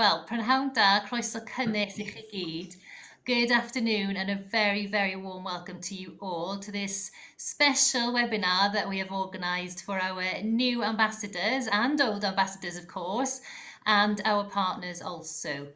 Well, prynhawn da, croeso cynnes I chi gyd. Good afternoon and a very, very warm welcome to you all to this special webinar that we have organised for our new ambassadors and old ambassadors, of course, and our partners also.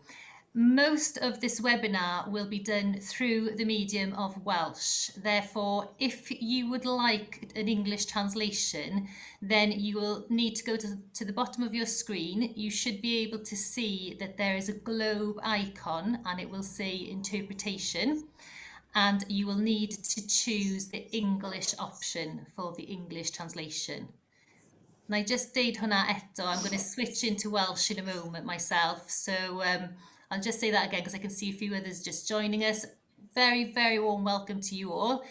Most of this webinar will be done through the medium of Welsh. Therefore, if you would like an English translation, then you will need to go to the bottom of your screen. You should be able to see that there is a globe icon and it will say interpretation. And you will need to choose the English option for the English translation. And I just deud hwnna eto. I'm going to switch into Welsh in a moment myself. So I'll just say that again because I can see a few others just joining us. Very, very warm welcome to you all.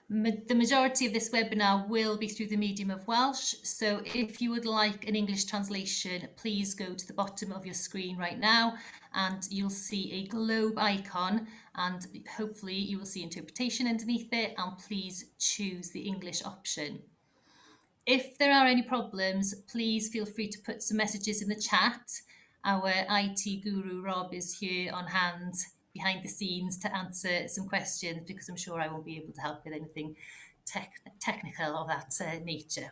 The majority of this webinar will be through the medium of Welsh. So if you would like an English translation, please go to the bottom of your screen right now and you'll see a globe icon and hopefully you will see interpretation underneath it, and please choose the English option. If there are any problems, please feel free to put some messages in the chat. Our IT guru Rob is here on hand behind the scenes to answer some questions because I'm sure I won't be able to help with anything technical of that nature.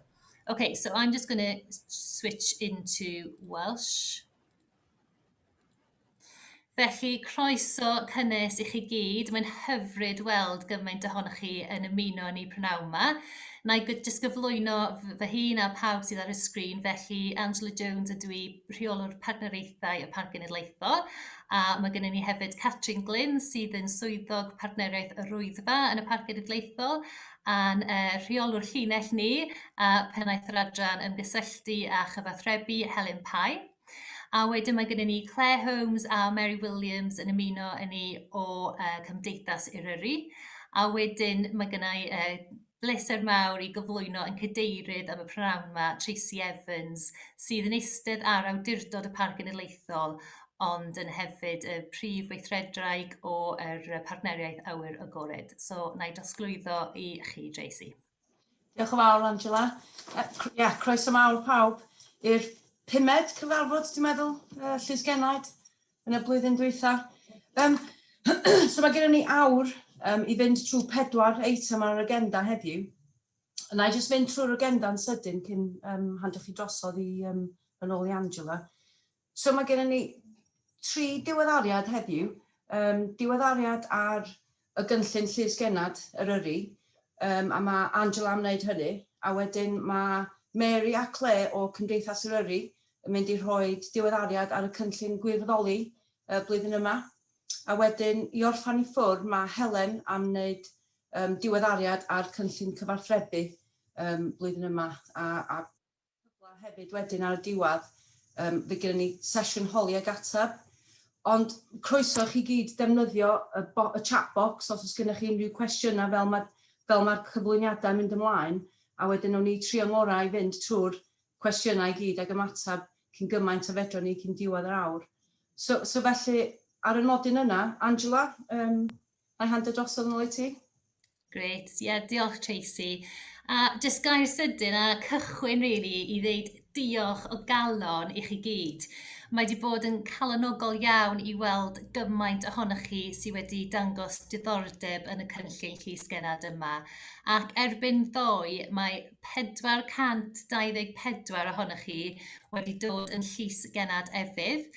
Okay, so I'm just going to switch into Welsh. Felly, croeso cynnes I chi gyd. Mae'n hyfryd weld gymaint ohonoch chi yn ymuno ni prynawn yma. Na I just gyflwyno fy hun a pawb sydd ar y sgrin. Felly, Angela Jones ydw I, rheolwr partneriaethau y Parc Genedlaethol. A mae gennym ni hefyd Catrin Glyn sydd yn swyddog partneriaeth y Rwyddfa yn y Parc Genedlaethol. A'n rheolwr llinell ni, pennaeth yr adran ymgysylltu a chyfathrebu Helen Pye. A wedyn mae gennym ni Claire Holmes a Mary Williams yn ymuno yn ni o Cymdeithas Eryri. A wedyn mae gennau bleser mawr I gyflwyno yn cadeirydd am y prynawn yma, Tracy Evans, sydd yn eistedd ar awdurdod y Parc Genedlaethol, ond yn hefyd y prif weithredraig o'r partneriaeth awyr agored. So, na I dosglwyddo I chi, Tracy. Diolch yn fawr, Angela. Croeso mawr pawb i'r 5ed cyfarfod, dwi'n meddwl, Llysgennad yn y blwyddyn dwytha. So mae gennym ni awr I fynd trwy 4 eitem ar yr agenda heddiw. And I just fynd trwy'r agenda'n sydyn cyn handwch chi drosodd yn ôl I Angela. So mae gennym ni 3 diweddariad heddiw. Diweddariad ar y gynllun Llysgennad, Eryri, a mae Angela am wneud hynny. A wedyn mae Mary a Claire o Cymdeithas Eryri yn mynd I rhoi diweddariad ar y cynllun gwirfoddoli blwyddyn yma. A wedyn I orffan I ffwrdd mae Helen am wneud diweddariad ar cynllun cyfarthrebu blwyddyn yma. A hefyd wedyn ar y diwedd fe gyda ni sesiwn holi ag atab. Ond croeso chi gyd defnyddio y chat box os oes gennych chi unrhyw cwestiynau fel mae'r cyflwyniadau mynd ymlaen. A wedyn o'n I trio ngorau I fynd trwy'r cwestiynau I gyd ag ymateb cyn gymaint a fedro ni cyn diwedd yr awr. So felly, ar y nodyn yna, Angela, na'i hand y drosodd yn ôl I ti. Great, diolch Tracy. A jyst gair sydyn a cychwyn really I ddeud diolch o galon I chi gyd. Mae wedi bod yn calonogol iawn I weld gymaint ohonoch chi sydd wedi dangos diddordeb yn y cynllun Llysgennad yma. Ac erbyn ddoe, mae 424 ohonoch chi wedi dod yn Llysgennad Efydd,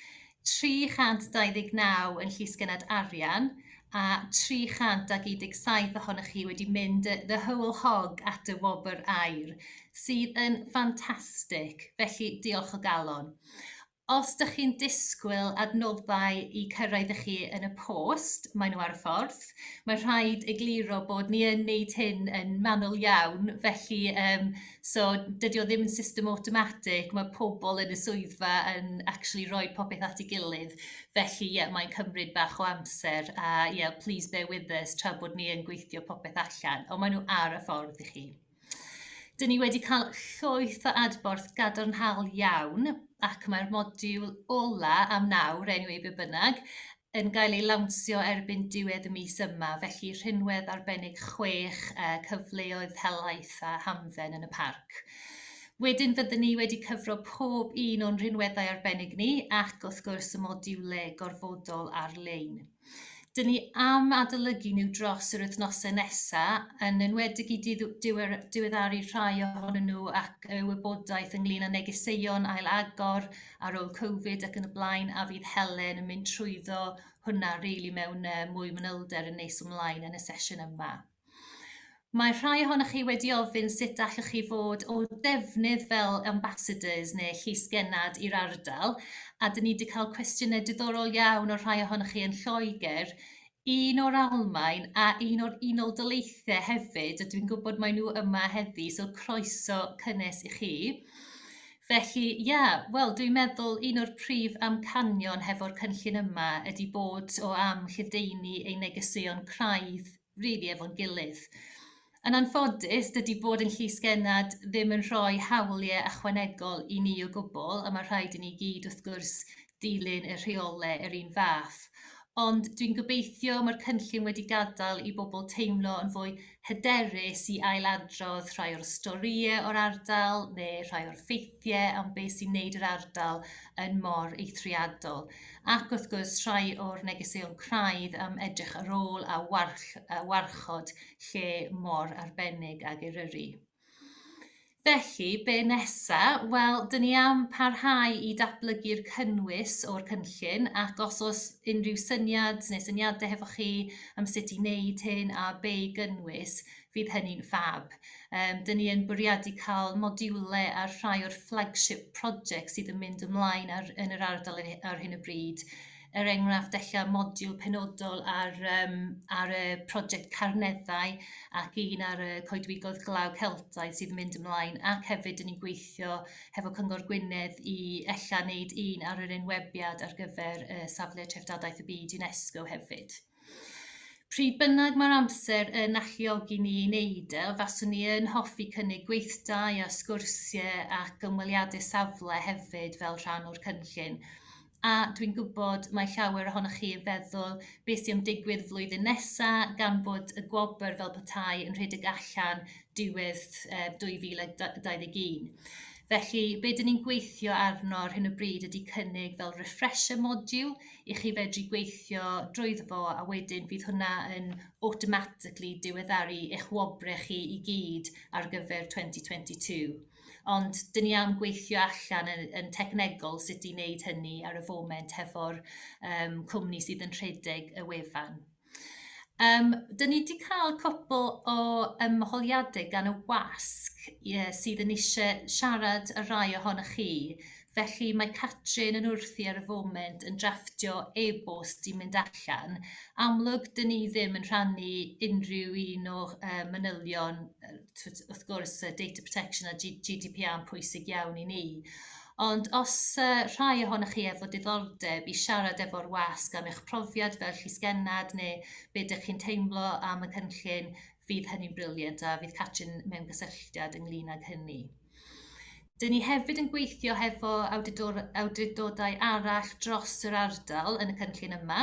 329 yn Llysgennad Arian, a 317 ohonoch chi wedi mynd the whole hog at y wobr air, sydd yn ffantastig, felly diolch o galon. Os ydych chi'n disgwyl adnoddau I cyrraedd chi yn y post, mae nhw ar y ffordd. Mae rhaid egluro bod ni yn wneud hyn yn manwl iawn, felly so dydy o ddim yn system automatic, mae pobl yn y swyddfa yn actually rhoi popeth at ei gilydd. Felly mae'n cymryd bach o amser, a please bear with us tra bod ni yn gweithio popeth allan, ond mae nhw ar y ffordd I chi. Dyn ni wedi cael llwyth o adborth gadarnhaol iawn ac mae'r modiwl ola am nawr, anyway be bynnag, yn gael ei lawnsio erbyn diwedd y mis yma, felly rhinwedd arbennig 6 cyfleoedd helaeth a hamdden yn y parc. Wedyn fyddwn ni wedi cyfro pob un o'n rhinweddau arbennig ni ac wrth gwrs y modiwlau gorfodol ar-lein. Dyn ni am adolygu nhw dros yr wythnosau nesaf, yn enwedig i diweddaru rhai ohonyn nhw ac y wybodaeth ynglyn â negeseuon ail-agor ar ôl Covid ac yn y blaen, a fydd Helen yn mynd trwyddo hwnna mewn mwy manylder yn nes ymlaen yn y sesiwn yma. Mae rhai ohonoch chi wedi ofyn sut allwch chi fod o defnydd fel ambassadors neu llysgennad i'r ardal, a dyn ni wedi cael cwestiynau diddorol iawn o rhai ohonoch chi yn Lloegr, un o'r Almaen a un o'r Unol Daleithiau hefyd, a dwi'n gwybod mae nhw yma heddi, so croeso cynnes i chi. Felly, wel, dwi'n meddwl un o'r prif amcanion hefo'r cynllun yma ydy bod o am lledaenu ein negeseuon craidd efo'n gilydd. Yn anffodus, dydy bod yn llysgennad ddim yn rhoi hawliau ychwanegol i ni o gwbl, a mae rhaid i ni gyd wrth gwrs dilyn y rheolau yr un fath. Ond dwi'n gobeithio mae'r cynllun wedi gadael i bobl teimlo yn fwy hyderus i ailadrodd rhai o'r storïau o'r ardal neu rhai o'r ffeithiau am beth sy'n wneud yr ardal yn mor eithriadol. Ac wrth gwrs rhai o'r negeseuon craidd am edrych ar ôl a warchod lle mor arbennig ag Eryri. Felly, be nesa? Wel, dyn ni am parhau i datblygu'r cynnwys o'r cynllun ac os oes unrhyw syniad neu syniadau hefo chi am sut i wneud hyn a be i gynnwys, fydd hynny'n ffab. Dyn ni yn bwriadu cael modiwlau ar rhai o'r flagship projects sydd yn mynd ymlaen yn yr ardal ar hyn o bryd. Enghraifft modiwl penodol ar y prosiect Carneddau ac un ar y coedwigoedd glaw Celtaidd sydd yn mynd ymlaen, ac hefyd dyn ni'n gweithio hefo Cyngor Gwynedd i wneud un ar yr enwebiad ar gyfer safle treftadaeth y byd UNESCO hefyd. Pryd bynnag mae'r amser yn alluogi ni i wneud faswn ni yn hoffi cynnig gweithdai a sgwrsiau ac ymweliadau safle hefyd fel rhan o'r cynllun. A dwi'n gwybod mae llawer ohonoch chi yn feddwl beth sy'n digwydd flwyddyn nesaf gan bod y gwobr fel petai yn rhedeg allan diwedd 2021. Felly, be dyn ni'n gweithio arno ar hyn o bryd ydy cynnig fel refresher module i chi fedru gweithio drwyddo fo, a wedyn fydd hwnna yn automatically diweddaru eich wobrau chi i gyd ar gyfer 2022. Ond dyn ni am gweithio allan yn technegol sut i wneud hynny ar y foment hefo'r cwmni sydd yn rhedeg y wefan. Dyn ni wedi cael cwpl o ymholiadau gan y wasg sydd yn eisiau siarad y rhai ohonoch chi. Felly mae Catrin yn wrthi ar y foment yn drafftio e-bost i mynd allan. Amlwg, dyn ni ddim yn rhannu unrhyw un o manylion, wrth gwrs, data protection a GDPR yn pwysig iawn i ni. Ond os rhai ohonoch chi efo diddordeb i siarad efo'r wasg am eich profiad fel llysgennad neu be ydych chi'n teimlo am y cynllun, fydd hynny'n briliant a fydd Catrin mewn gysylltiad ynglyn ag hynny. Dyn ni hefyd yn gweithio hefo awdurdodau arall dros yr ardal yn y cynllun yma,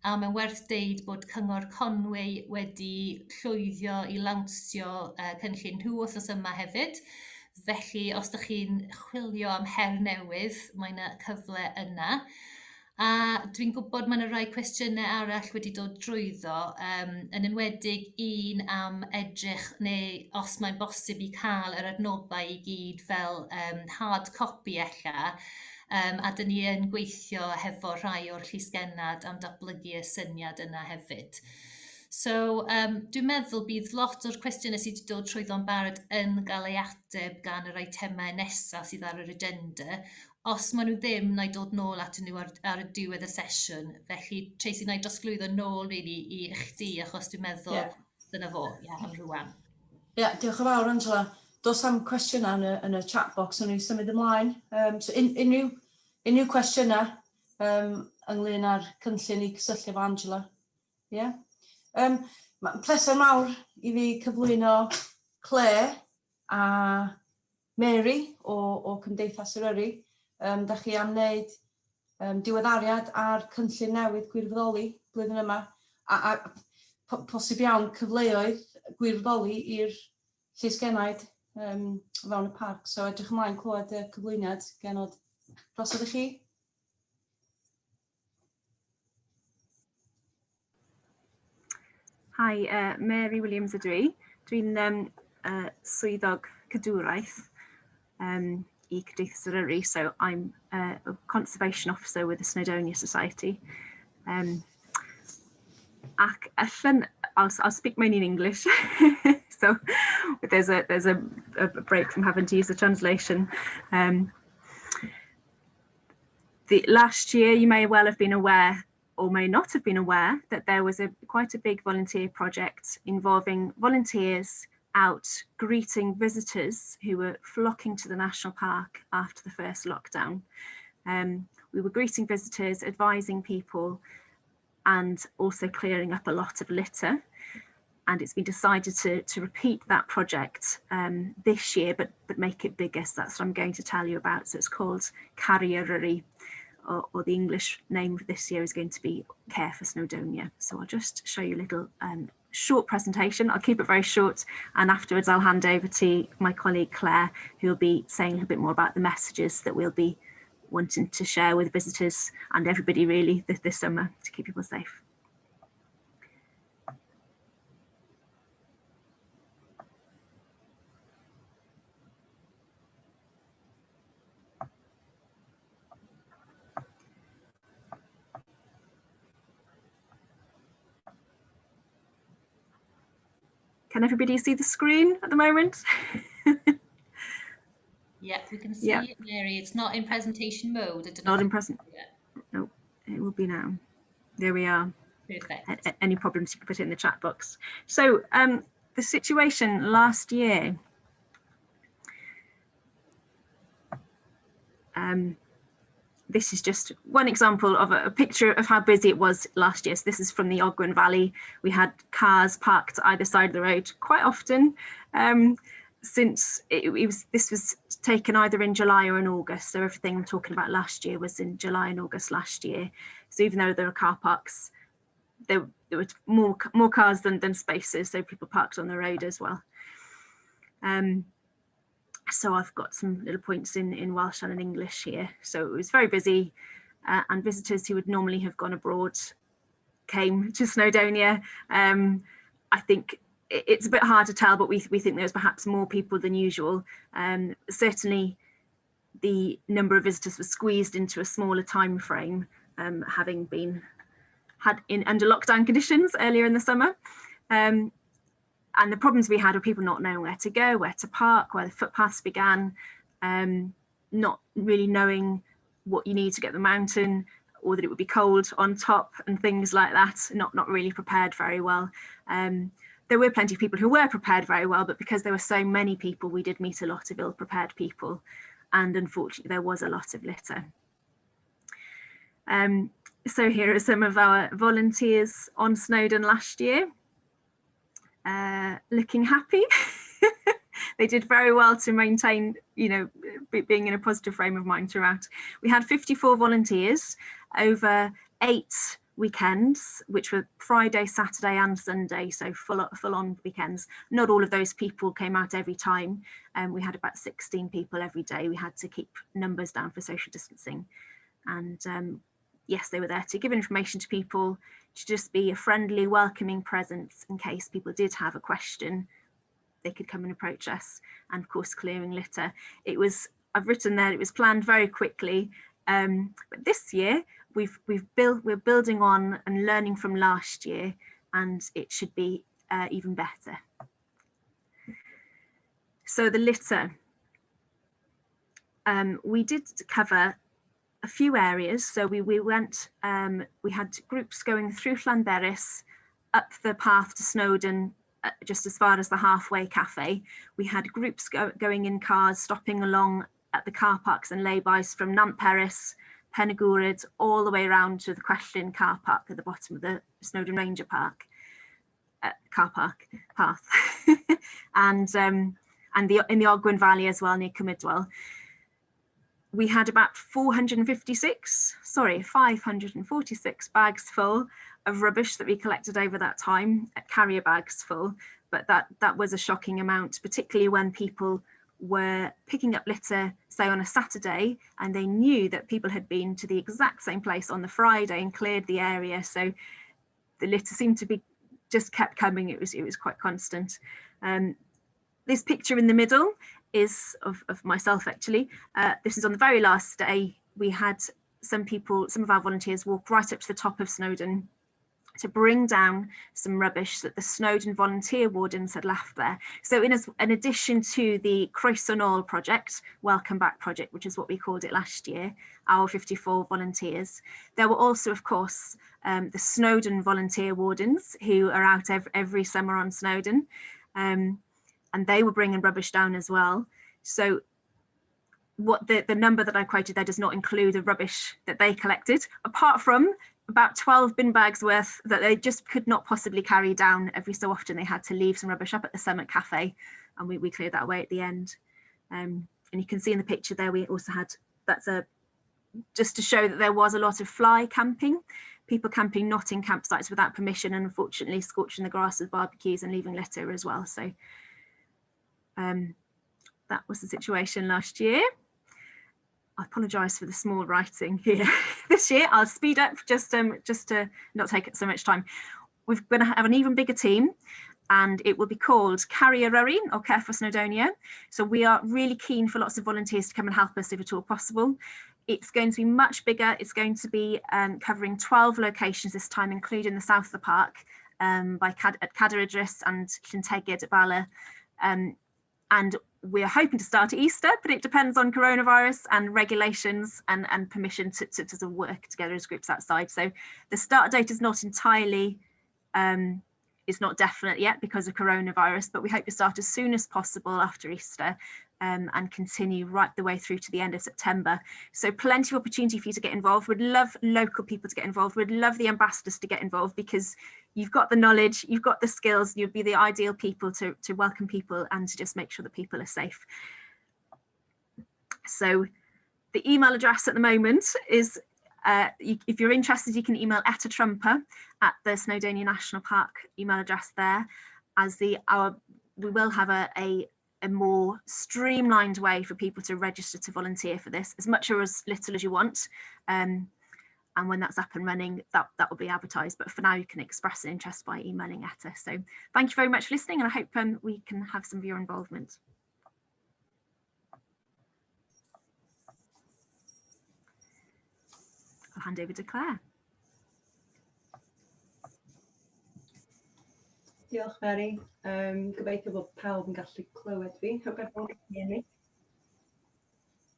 a mae'n werth deud bod Cyngor Conwy wedi llwyddio i lawnsio cynllun nhw wythnos yma hefyd. Felly, os ydych chi'n chwilio am her newydd, mae yna cyfle yna. A dwi'n gwybod mae yna rai cwestiynau arall wedi dod drwyddo, yn enwedig un am edrych neu os mae'n bosib i cael yr adnoddau i gyd fel hard copy ella, a dyn ni yn gweithio hefo rhai o'r llysgennad am datblygu y syniad yna hefyd. So, dwi'n meddwl bydd lot o'r cwestiynau sydd wedi dod trwyddo'n barod yn gael ei ateb gan yr eitemau nesaf sydd ar yr agenda. Os maen nhw ddim, na i dod nôl at nhw ar y diwedd y sesiwn. Felly, Tracy, na i drosglwyddo nôl i chdi, achos dwi'n meddwl dyna fo, am rwan. Diolch yn fawr, Angela. Does am cwestiynau yn y chat box yn ei symud ymlaen. So unrhyw cwestiynau ynglyn â'r cynllun i gysylltu efo Angela. Mae'n pleser mawr i fi cyflwyno Claire a Mary o Cymdeithas Eryri. Da chi am wneud diweddariad ar cynllun newydd gwirfoddoli blwyddyn yma, a posib iawn cyfleoedd gwirfoddoli i'r llysgennad o fewn y parc. So edrych ymlaen clywed y cyflwyniad genod. Drosodd i chi. Hi, Mary Williams ydw i. Dwi'n swyddog cadwraeth I Cymdeithas Eryri, so I'm a conservation officer with the Snowdonia Society. Ac allan, I'll speak mainly in English, so there's a break from having to use the translation. Last year, you may well have been aware, or may not have been aware, that there was quite a big volunteer project involving volunteers out greeting visitors who were flocking to the national park after the first lockdown. We were greeting visitors, advising people, and also clearing up a lot of litter. And it's been decided to repeat that project this year, but make it bigger. So that's what I'm going to tell you about. So it's called Eryri, or the English name of this year is going to be Care for Snowdonia. So I'll just show you a little short presentation. I'll keep it very short, and afterwards I'll hand over to my colleague Claire, who will be saying a little bit more about the messages that we'll be wanting to share with visitors and everybody really this summer to keep people safe. Can everybody see the screen at the moment? Yeah, we can see it, Mary. It's not in presentation mode. I don't know. Not in present. No, it will be now. There we are. Perfect. Any problems, you can put it in the chat box. So the situation last year, this is just one example of a picture of how busy it was last year. So this is from the Ogwen Valley. We had cars parked either side of the road quite often, since this was taken either in July or in August. So everything I'm talking about last year was in July and August last year. So even though there were car parks, there were more cars than spaces, so people parked on the road as well. So I've got some little points in Welsh and in English here. So it was very busy, and visitors who would normally have gone abroad came to Snowdonia. I think it's a bit hard to tell, but we think there's perhaps more people than usual. Certainly the number of visitors was squeezed into a smaller time frame, having been under lockdown conditions earlier in the summer. And the problems we had were people not knowing where to go, where to park, where the footpaths began, not really knowing what you need to get the mountain, or that it would be cold on top and things like that, not really prepared very well. There were plenty of people who were prepared very well, but because there were so many people, we did meet a lot of ill-prepared people, and unfortunately there was a lot of litter. So here are some of our volunteers on Snowdon last year. Looking happy. They did very well to maintain, being in a positive frame of mind throughout. We had 54 volunteers over 8 weekends, which were Friday, Saturday and Sunday, so full on weekends. Not all of those people came out every time. We had about 16 people every day. We had to keep numbers down for social distancing. And yes, they were there to give information to people, to just be a friendly, welcoming presence in case people did have a question. They could come and approach us, and of course clearing litter. I've written there, it was planned very quickly, but this year we're building on and learning from last year, and it should be even better. So the litter, we did cover a few areas. So we went, we had groups going through Llanberis, up the path to Snowdon, just as far as the halfway cafe. We had groups going in cars, stopping along at the car parks and laybys from Nantperis, Penygwryd, all the way around to the Crellin car park at the bottom of the Snowdon Ranger Park car park path, and in the Ogwen Valley as well, near Cymydwell. we had about 546 bags full of rubbish that we collected over that time, carrier bags full. But that was a shocking amount, particularly when people were picking up litter, say on a Saturday, and they knew that people had been to the exact same place on the Friday and cleared the area. So the litter seemed to be just kept coming. It was quite constant. This picture in the middle is of myself, actually. This is on the very last day. We had some of our volunteers walk right up to the top of Snowdon to bring down some rubbish that the Snowdon volunteer wardens had left there. So in addition to the Croeso project, Welcome Back project, which is what we called it last year, our 54 volunteers, there were also, of course, the Snowdon volunteer wardens who are out every summer on Snowdon, and they were bringing rubbish down as well. So what the number that I quoted there does not include the rubbish that they collected, apart from about 12 bin bags worth that they just could not possibly carry down. Every so often they had to leave some rubbish up at the Summit Cafe, and we cleared that away at the end. And you can see in the picture there, we also had, just to show that there was a lot of fly camping, people camping not in campsites without permission, and unfortunately scorching the grass with barbecues and leaving litter as well. So that was the situation last year. I apologise for the small writing here. This year, I'll speed up just to not take so much time. We're going to have an even bigger team, and it will be called Carry Eryri, or Care for Snowdonia. So we are really keen for lots of volunteers to come and help us if at all possible. It's going to be much bigger. It's going to be covering 12 locations this time, including the south of the park, at Cadair Idris and Llyntegid at Bala. And we're hoping to start at Easter, but it depends on coronavirus and regulations and permission to work together as groups outside. So the start date is not entirely, it's not definite yet because of coronavirus, but we hope to start as soon as possible after Easter, and continue right the way through to the end of September. So plenty of opportunity for you to get involved. We'd love local people to get involved. We'd love the ambassadors to get involved, because you've got the knowledge, you've got the skills, you'd be the ideal people to welcome people and to just make sure that people are safe. So the email address at the moment is, if you're interested, you can email Etta Trumper at the Snowdonia National Park email address there, as we will have a more streamlined way for people to register to volunteer for this, as much or as little as you want. And when that's up and running, that will be advertised. But for now, you can express an interest by emailing Etta. So thank you very much for listening, and I hope we can have some of your involvement. I'll hand over to Claire. Diolch Mary. Gobeithio bod pawb yn gallu clywed fi. Hope everyone can hear me.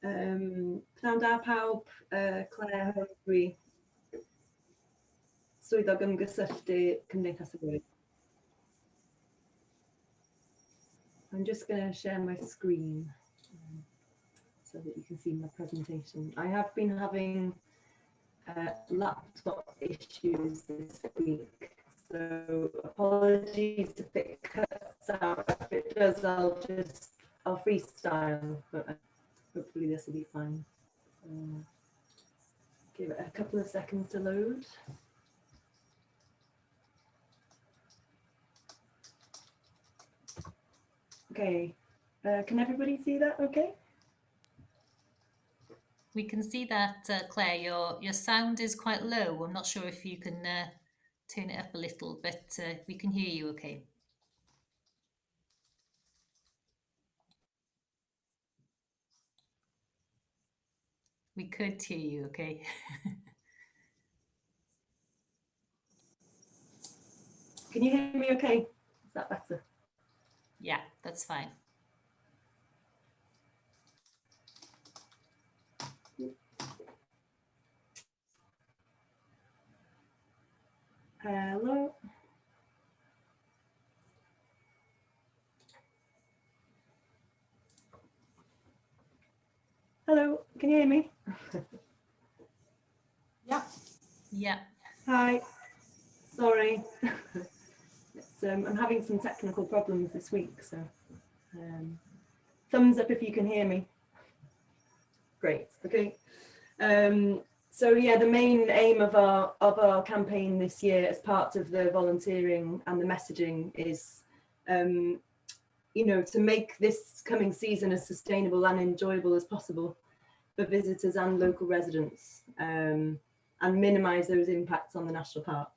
Pnawn da pawb, Claire Hwri, swyddog ymgysylltu Cymdeithas y Bwyd. I'm just going to share my screen so that you can see my presentation. I have been having laptop issues this week, so apologies if it cuts out. If it does, I'll freestyle, but hopefully this will be fine. Give it a couple of seconds to load. Okay, can everybody see that okay? We can see that, Claire, your sound is quite low. I'm not sure if you can turn it up a little, but we can hear you okay. We could hear you okay. Can you hear me okay? Is that better? Yeah, that's fine. Hello. Hello, can you hear me? Yeah. Yeah. Hi. Sorry. I'm having some technical problems this week, so thumbs up if you can hear me. Great. Okay. So yeah, the main aim of our campaign this year, as part of the volunteering and the messaging, is you know, to make this coming season as sustainable and enjoyable as possible for visitors and local residents, and minimise those impacts on the national park.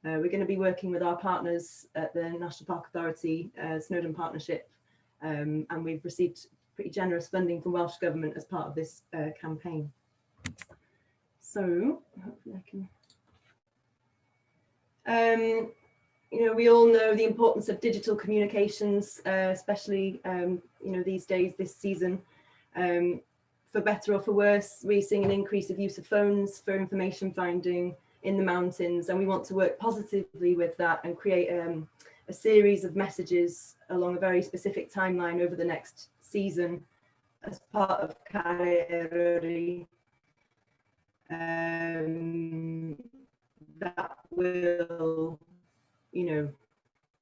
We're going to be working with our partners at the National Park Authority, Snowdon Partnership, and we've received pretty generous funding from Welsh Government as part of this campaign. So hopefully I can. You know, we all know the importance of digital communications, especially you know, these days, this season. For better or for worse, we're seeing an increase of use of phones for information finding in the mountains, and we want to work positively with that and create a series of messages along a very specific timeline over the next season as part of Eryri, that will, you know,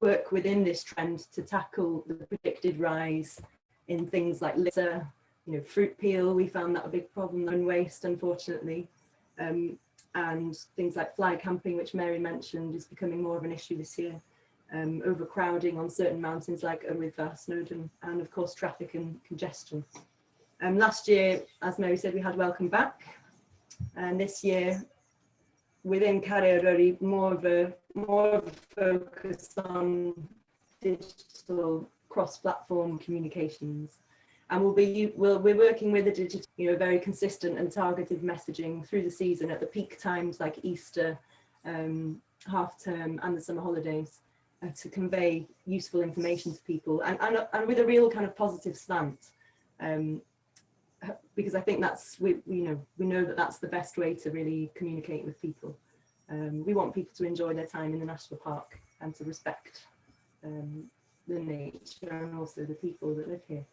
work within this trend to tackle the predicted rise in things like litter, you know, fruit peel. We found that a big problem, and waste, unfortunately, and things like fly camping, which Mary mentioned, is becoming more of an issue this year. Overcrowding on certain mountains like with Snowdon, and of course traffic and congestion. Last year, as Mary said, we had Welcome Back, and this year within Eryri, more of a focus on digital cross-platform communications, and we're working with a digital, you know, very consistent and targeted messaging through the season at the peak times like Easter, half term, and the summer holidays, to convey useful information to people, and with a real kind of positive slant, because I think that's, we know that that's the best way to really communicate with people. We want people to enjoy their time in the national park and to respect the nature and also the people that live here.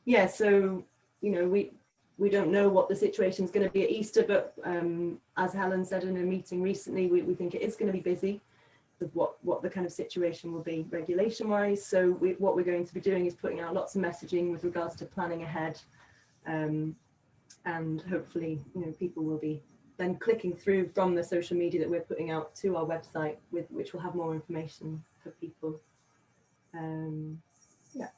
Yeah, so, you know, we don't know what the situation is going to be at Easter, but as Helen said in a meeting recently, we think it is going to be busy of what the kind of situation will be regulation wise. So what we're going to be doing is putting out lots of messaging with regards to planning ahead, and hopefully, you know, people will be then clicking through from the social media that we're putting out to our website, which will have more information for people. Yeah,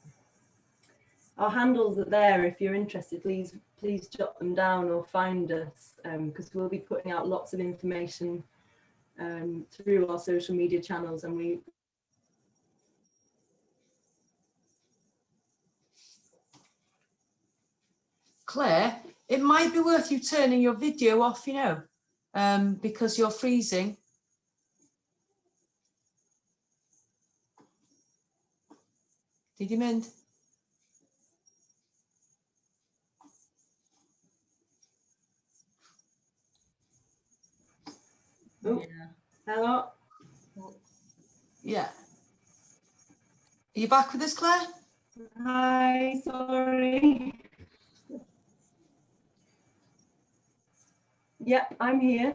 our handles are there if you're interested. Please jot them down or find us, because we'll be putting out lots of information through our social media channels, and we Claire, it might be worth you turning your video off, you know, because you're freezing. Did you mind? Oh, Yeah. hello. Yeah. Are you back with us, Claire? Hi, sorry. Yep, I'm here.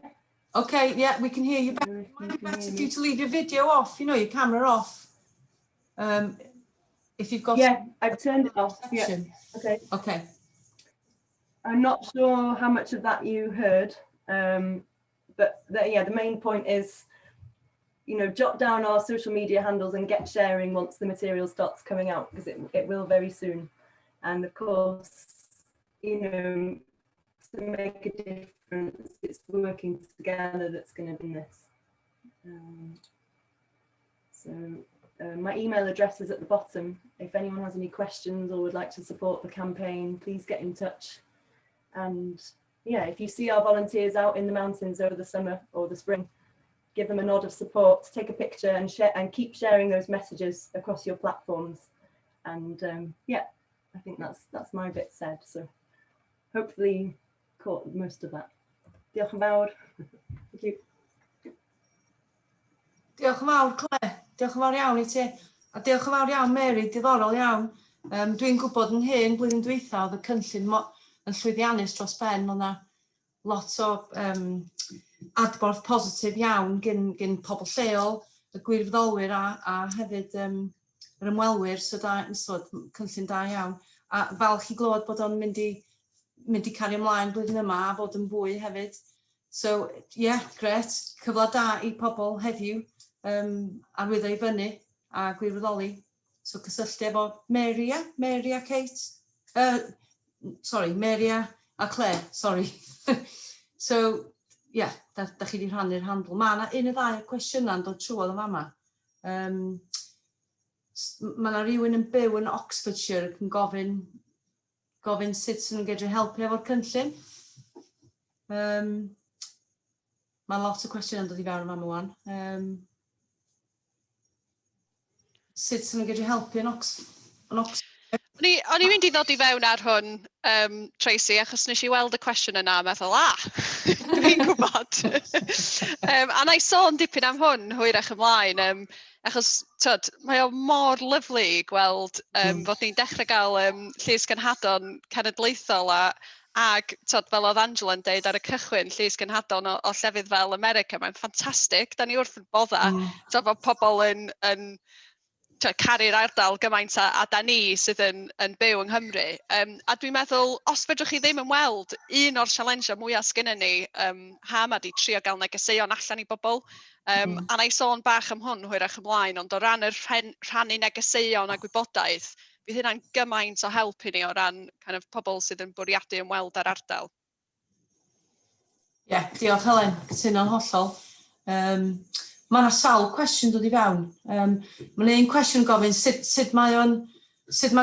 Okay, yeah, we can hear you back. It might be better for you to leave your video off, you know, your camera off. If you've got... Yeah, I've turned it off. Yeah. Section. Okay. Okay. I'm not sure how much of that you heard, but yeah, the main point is, you know, jot down our social media handles and get sharing once the material starts coming out, because it will very soon. And of course, you know, to make a difference, it's working together that's going to be this. My email address is at the bottom. If anyone has any questions or would like to support the campaign, please get in touch. And yeah, if you see our volunteers out in the mountains over the summer or the spring, give them a nod of support, take a picture and share, and keep sharing those messages across your platforms. And yeah, I think that's my bit said. So hopefully caught most of that. Diolch yn fawr. Thank you. Diolch yn fawr, Claire. Diolch yn fawr iawn i ti. A diolch yn fawr iawn, Mary, diddorol iawn. Dwi'n gwybod yn hyn blwyddyn dwytha oedd y cynllun yn llwyddiannus dros ben, o'na lot o adborth positif iawn gyn pobl lleol, y gwirfoddolwyr a hefyd yr ymwelwyr, so cynllun da iawn. A falch I glywed bod o'n mynd I cario ymlaen blwyddyn yma a bod yn fwy hefyd. So, gret. Cyfle da I pobl heddiw arwyddo I fyny a gwirfoddoli. So, cysylltu efo Mary a Kate. Mary a Claire, sorry. So, da chi wedi rhannu'r handle. Mae yna un o ddau cwestiynau'n dod trwodd yn fama. Mae yna rhywun yn byw yn Oxfordshire yn gofyn sut sy'n nhw'n gallu helpu efo'r cynllun. Mae lot o cwestiynau'n dod I fewn yn fama wan. Sut sy'n nhw'n gallu helpu yn Oxford? O'n I mynd I ddod I fewn ar hwn, Tracy, achos nes I weld y cwestiwn yna a meddwl, dwi'n gwybod. A na I sôn dipyn am hwn, hwyrach ymlaen, achos mae o mor lyflu gweld fod ni'n dechrau gael llysgenhadon cenedlaethol ag fel oedd Angela'n deud ar y cychwyn, llysgenhadon o llefydd fel America, mae'n ffantastig. Da ni wrth yn bodda, fod pobl yn caru'r ardal gymaint a da ni sydd yn byw yng Nghymru. A dwi'n meddwl, os fedrwch chi ddim yn weld un o'r sialensiau mwyaf sgynnon ni, ha ydi trio gael negeseuon allan I bobl. A na I sôn bach am hwn hwyrach ymlaen, ond o ran yr rhannu negeseuon a gwybodaeth, bydd hynna'n gymaint o help I ni o ran pobl sydd yn bwriadu ymweld â'r ardal. Diolch Helen, cytuno'n hollol. Mae yna sawl cwestiwn dod I fewn. Mae yna un cwestiwn gofyn sut mae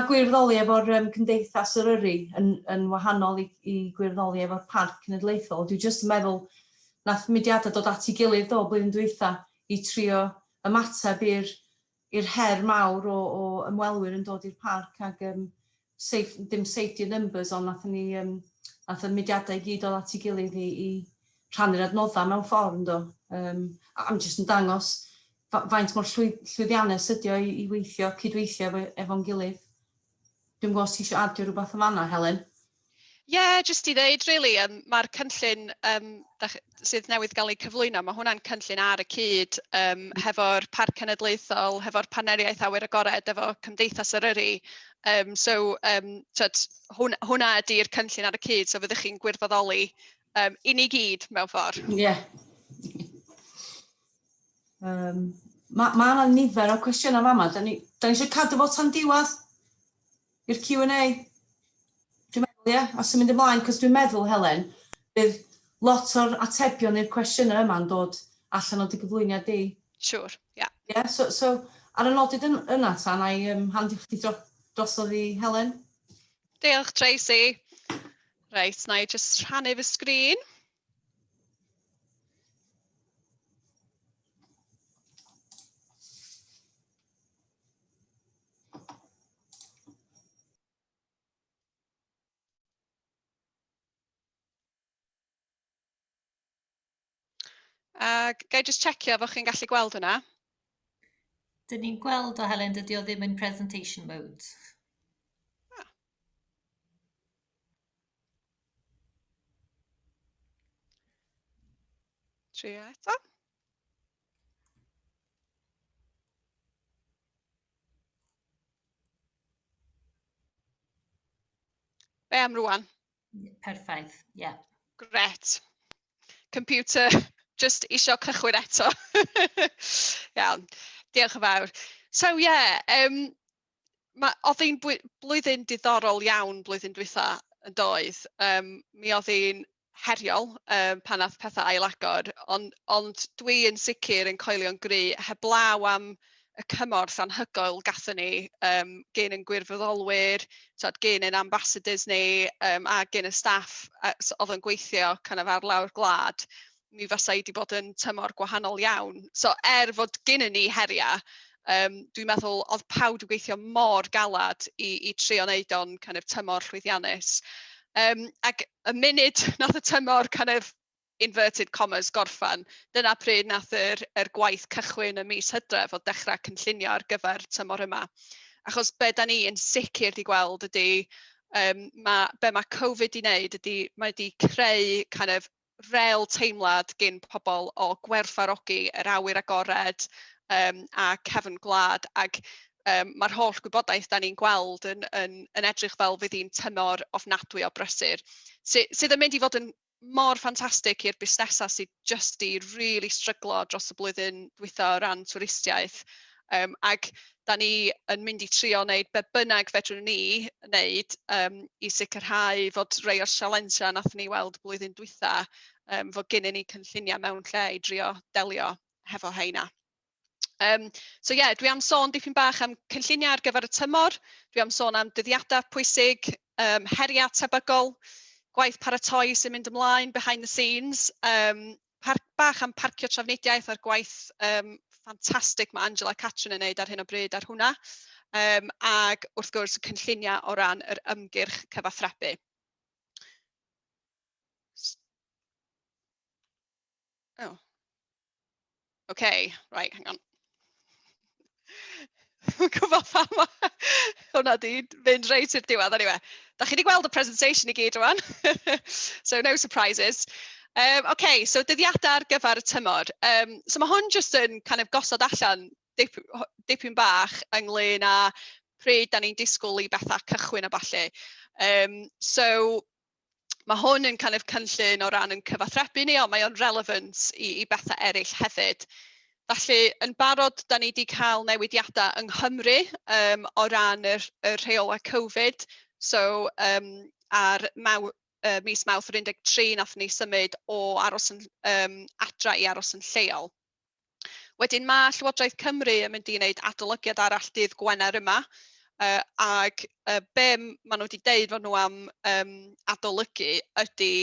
gwirfoddoli efo'r cymdeithas Eryri yn wahanol I gwirfoddoli efo'r parc cenedlaethol. Dwi'n jyst yn meddwl nath mudiadau dod at I gilydd blwyddyn dwytha I trio ymateb i'r her mawr o ymwelwyr yn dod i'r parc ag dim safety numbers ond nath y mudiadau I gyd dod at I gilydd I rhannu'r adnoddau mewn ffordd yndo. Am jyst yn dangos faint mor llwyddiannus ydi o I weithio, cydweithio efo'n gilydd. Dwi'n gwybod os ti eisiau adio rhywbeth am hwnna, Helen? Jyst I ddeud, really, mae'r cynllun sydd newydd gael ei cyflwyno, mae hwnna'n cynllun ar y cyd hefo'r Parc Cenedlaethol, hefo'r Phartneriaid Awyr Agored, efo Cymdeithas Eryri. Hwnna ydy'r cynllun ar y cyd, so fyddwch chi'n gwirfoddoli I ni gyd mewn ffordd. Mae yna nifer o cwestiynau fama. Da ni eisiau cadw fo tan diwedd i'r Q&A. Dwi'n meddwl, a sy'n mynd ymlaen, cos dwi'n meddwl, Helen, bydd lot o'r atebion i'r cwestiynau yma'n dod allan o dy gyflwyniad di. Siwr, So, ar y nodyd yna ta, na I handi chdi drosodd I Helen. Diolch, Tracy. Reit, na I just rhannu fy sgrin. Ga I just checio fo chi'n gallu gweld hwnna? Dyn ni'n gweld o Helen, dydy o ddim yn presentation mode. Trio eto. Be am rwan? Perffaith, Gret. Computer, just isio cychwyn eto. Iawn, diolch yn fawr. So oedd hi'n blwyddyn diddorol iawn blwyddyn dwytha yn doedd. Mi oedd hi'n heriol pan nath pethau ailagor, ond dwi yn sicr yn coelio'n gry heblaw am y cymorth anhygoel gathon ni gen yn gwirfoddolwyr, gen yn ambassadors ni a gen y staff oedd yn gweithio ar lawr gwlad, mi fasa I wedi bod yn tymor gwahanol iawn. So fod gen ni heriau, dwi'n meddwl oedd pawb yn gweithio mor galad I trio wneud o'n tymor llwyddiannus. Ac y munud nath y tymor inverted commas gorffan, dyna pryd nath yr gwaith cychwyn y mis Hydref o dechrau cynllunio ar gyfer tymor yma. Achos be da ni yn sicr di gweld ydy, be mae Covid I wneud ydy, mae di creu rel teimlad gen pobl o gwerthfawrogi yr awyr agored a cefn gwlad, ac mae'r holl gwybodaeth da ni'n gweld yn edrych fel fydd hi'n tymor ofnadwy o brysur, sydd yn mynd i fod yn mor ffantastig i'r busnesau sydd just i really stryglo dros y blwyddyn dwytha o ran twristiaeth. Ac da ni yn mynd i trio wneud be bynnag fedrwn ni wneud i sicrhau fod rhai o'r sialensiau nath ni weld blwyddyn dwytha, fod gennyn ni cynlluniau mewn lle i drio delio hefo heina. So yeah, dwi am sôn dipyn bach am cynlluniau ar gyfer y tymor, dwi am sôn am dyddiadau pwysig, heriau tebygol, gwaith paratoi sy'n mynd ymlaen behind the scenes, bach am parcio trafnidiaeth a'r gwaith ffantastig mae Angela Catrin yn neud ar hyn o bryd ar hwnna, ag wrth gwrs y cynlluniau o ran yr ymgyrch cyfathrebu. Oh. Okay, right, hang on. Dwi'n gwybod pam hwnna di fynd reit i'r diwedd, anyway. Da chi wedi gweld y presentation i gyd rwan, so no surprises. Okay, so dyddiadau ar gyfer y tymor. So mae hwn just yn kind of gosod allan dipyn bach ynglyn â pryd da ni'n disgwyl i bethau cychwyn a ballu. So mae hwn yn kind of cynllun o ran yn cyfathrebu ni, ond mae o'n relevant i bethau eraill hefyd. Felly, yn barod, da ni wedi cael newidiadau yng Nghymru o ran y rheolau Covid. So, ar mis Mawrth 13, nath ni symud o aros yn adra i aros yn lleol. Wedyn mae Llywodraeth Cymru yn mynd i wneud adolygiad arall dydd Gwener yma. Ag be maen nhw wedi deud fod nhw am adolygu ydy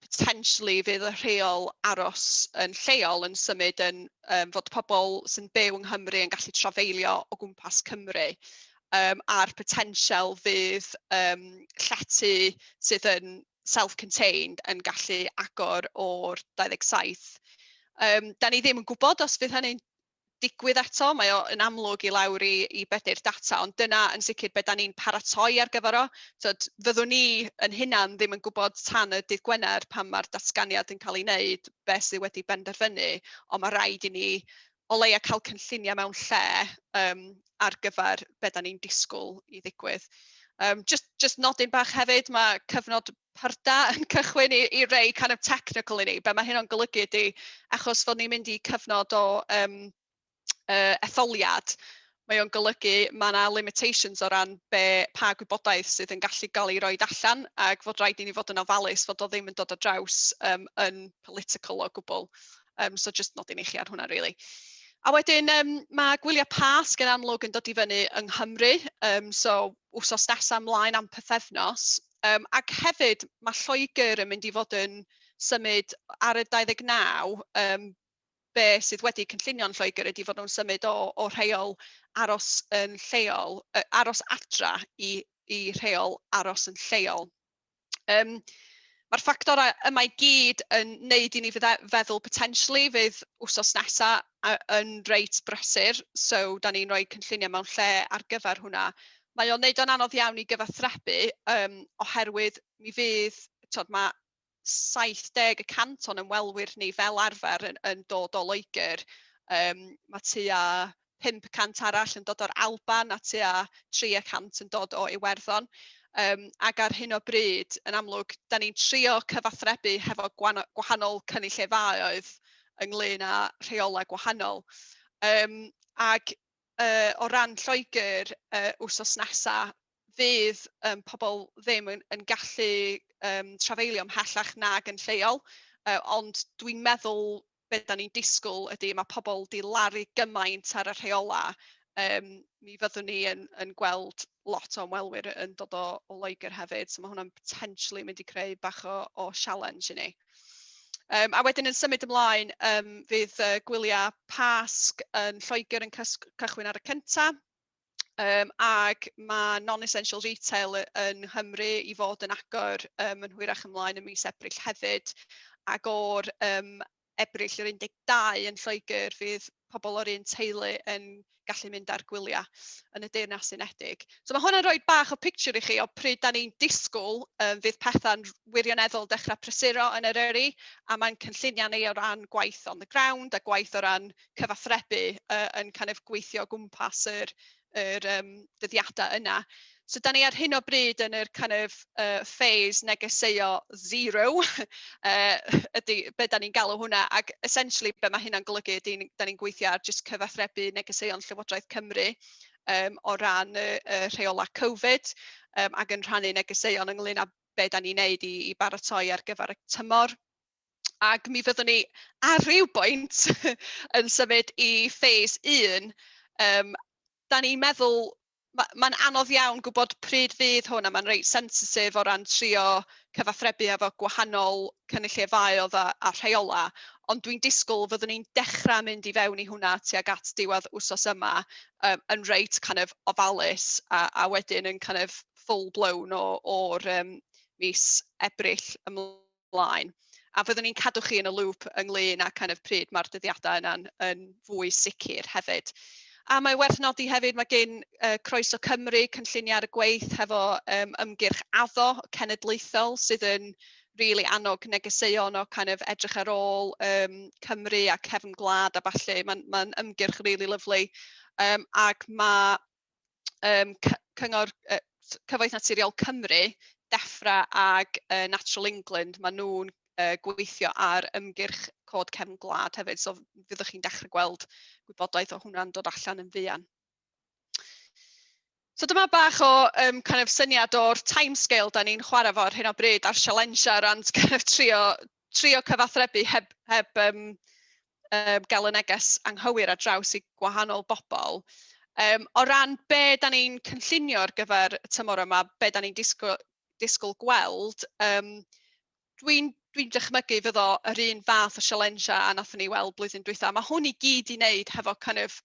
potentially fydd y rheol aros yn lleol yn symud yn fod pobl sy'n byw yng Nghymru yn gallu trafeilio o gwmpas Cymru, a'r potensial fydd llety sydd yn self-contained yn gallu agor o'r 27. Da ni ddim yn gwybod os fydd hynny'n digwydd eto, mae o yn amlwg i lawr i bedair data, ond dyna yn sicr be da ni'n paratoi ar gyfer o. So, fyddwn ni yn hunan ddim yn gwybod tan y dydd Gwener pan mae'r datganiad yn cael ei wneud beth sydd wedi benderfynu, ond mae rhaid i ni o leia cael cynlluniau mewn lle ar gyfer be da ni'n disgwyl i ddigwydd. Just nodyn bach hefyd, mae cyfnod pyrda yn cychwyn i rei kind of technical i ni. Be mae hyn o'n golygu ydy, achos fod ni'n mynd i cyfnod o etholiad, mae o'n golygu mae yna limitations o ran pa gwybodaeth sydd yn gallu cael ei roi allan, ac fod rhaid i ni fod yn ofalus fod o ddim yn dod o draws yn political o gwbl. So just nodyn i chi ar hwnna, really. A wedyn mae gwyliau pasg yn amlwg yn dod i fyny yng Nghymru, so wsos nesaf ymlaen am pythefnos, ac hefyd mae Lloegr yn mynd i fod yn symud ar y 29, be sydd wedi cynllunio'n Lloegr ydy fod nhw'n symud o rheol aros yn lleol, aros adra i rheol aros yn lleol. Mae'r ffactorau yma i gyd yn neud i ni feddwl potentially fydd wsos nesaf yn reit brysur, so da ni'n rhoi cynlluniau mewn lle ar gyfer hwnna. Mae o'n neud o'n anodd iawn i gyfathrebu oherwydd mi fydd, mae 70% o'n ymwelwyr ni fel arfer yn dod o Loegr. Mae tua 500 arall yn dod o'r Alban a tua 300 yn dod o Iwerddon. Ac ar hyn o bryd, yn amlwg, da ni'n trio cyfathrebu hefo gwahanol cynulleidfaoedd ynglyn â rheolau gwahanol. Ac o ran Lloegr, wsos nesaf, fydd pobl ddim yn gallu trafeilio ymhellach nag yn lleol, ond dwi'n meddwl be da ni'n disgwyl ydy mae pobl di laru gymaint ar y rheola, mi fyddwn ni yn gweld lot o ymwelwyr yn dod o Loegr hefyd, so mae hwnna'n potentially mynd i creu bach o challenge i ni. A wedyn yn symud ymlaen, fydd gwyliau pasg yn Lloegr yn cychwyn ar y cyntaf, ac mae non-essential retail yn Nghymru i fod yn agor yn hwyrach ymlaen yn mis Ebrill hefyd, ac o'r Ebrill yr 12 yn Lloegr fydd pobl o'r un teulu yn gallu mynd ar gwyliau yn y Deyrnas Unedig. So mae hwnna'n rhoi bach o picture i chi o pryd da ni'n disgwyl fydd pethau'n wirioneddol dechrau prysuro yn Eryri, a mae'n cynlluniau ni o ran gwaith on the ground a gwaith o ran cyfathrebu yn kind of gweithio gwmpas yr dyddiadau yna. So da ni ar hyn o bryd yn yr kind of phase negeseuo 0, ydy be da ni'n galw hwnna, ac essentially be mae hynna'n golygu ydy da ni'n gweithio ar just cyfathrebu negeseuon Llywodraeth Cymru o ran y rheola Covid, ac yn rhannu negeseuon ynglyn â be da ni'n neud i baratoi ar gyfer y tymor. Ac mi fyddwn ni ar ryw bwynt yn symud i phase 1. Da ni'n meddwl, mae'n anodd iawn gwybod pryd fydd hwn, a mae'n reit sensitif o ran trio cyfathrebu efo gwahanol cynulleidfaoedd a rheola, ond dwi'n disgwyl fyddwn ni'n dechrau mynd i fewn i hwnna tuag at diwedd wsos yma yn reit kind of ofalus a wedyn yn kind of full blown o'r mis Ebrill ymlaen. A fyddwn ni'n cadw chi yn y loop ynglyn â kind of pryd mae'r dyddiadau yna'n yn fwy sicr hefyd. A mae werth nodi hefyd, mae gen Croeso Cymru cynlluniau ar y gweith hefo ymgyrch addo cenedlaethol sydd yn really annog negeseuon o kind of edrych ar ôl Cymru a cefn gwlad a falle. Mae'n ymgyrch really lyflu. Ac mae Cyfoeth Naturiol Cymru, DEFRA ag Natural England, maen nhw'n gweithio ar ymgyrch cod cefn gwlad hefyd, so fyddwch chi'n dechrau gweld gwybodaeth o hwnna'n dod allan yn fuan. So dyma bach o kind of syniad o'r timescale da ni'n chwarae fo ar hyn o bryd a'r sialensia ar ran kind of trio cyfathrebu heb gael y neges anghywir ar draws i gwahanol bobl. O ran be da ni'n cynllunio ar gyfer y tymor yma, be da ni'n disgwyl gweld, dwi'n dychmygu fydd o yr un fath o sialensia a nathon ni weld blwyddyn dwytha. Mae hwn i gyd i wneud hefo kind of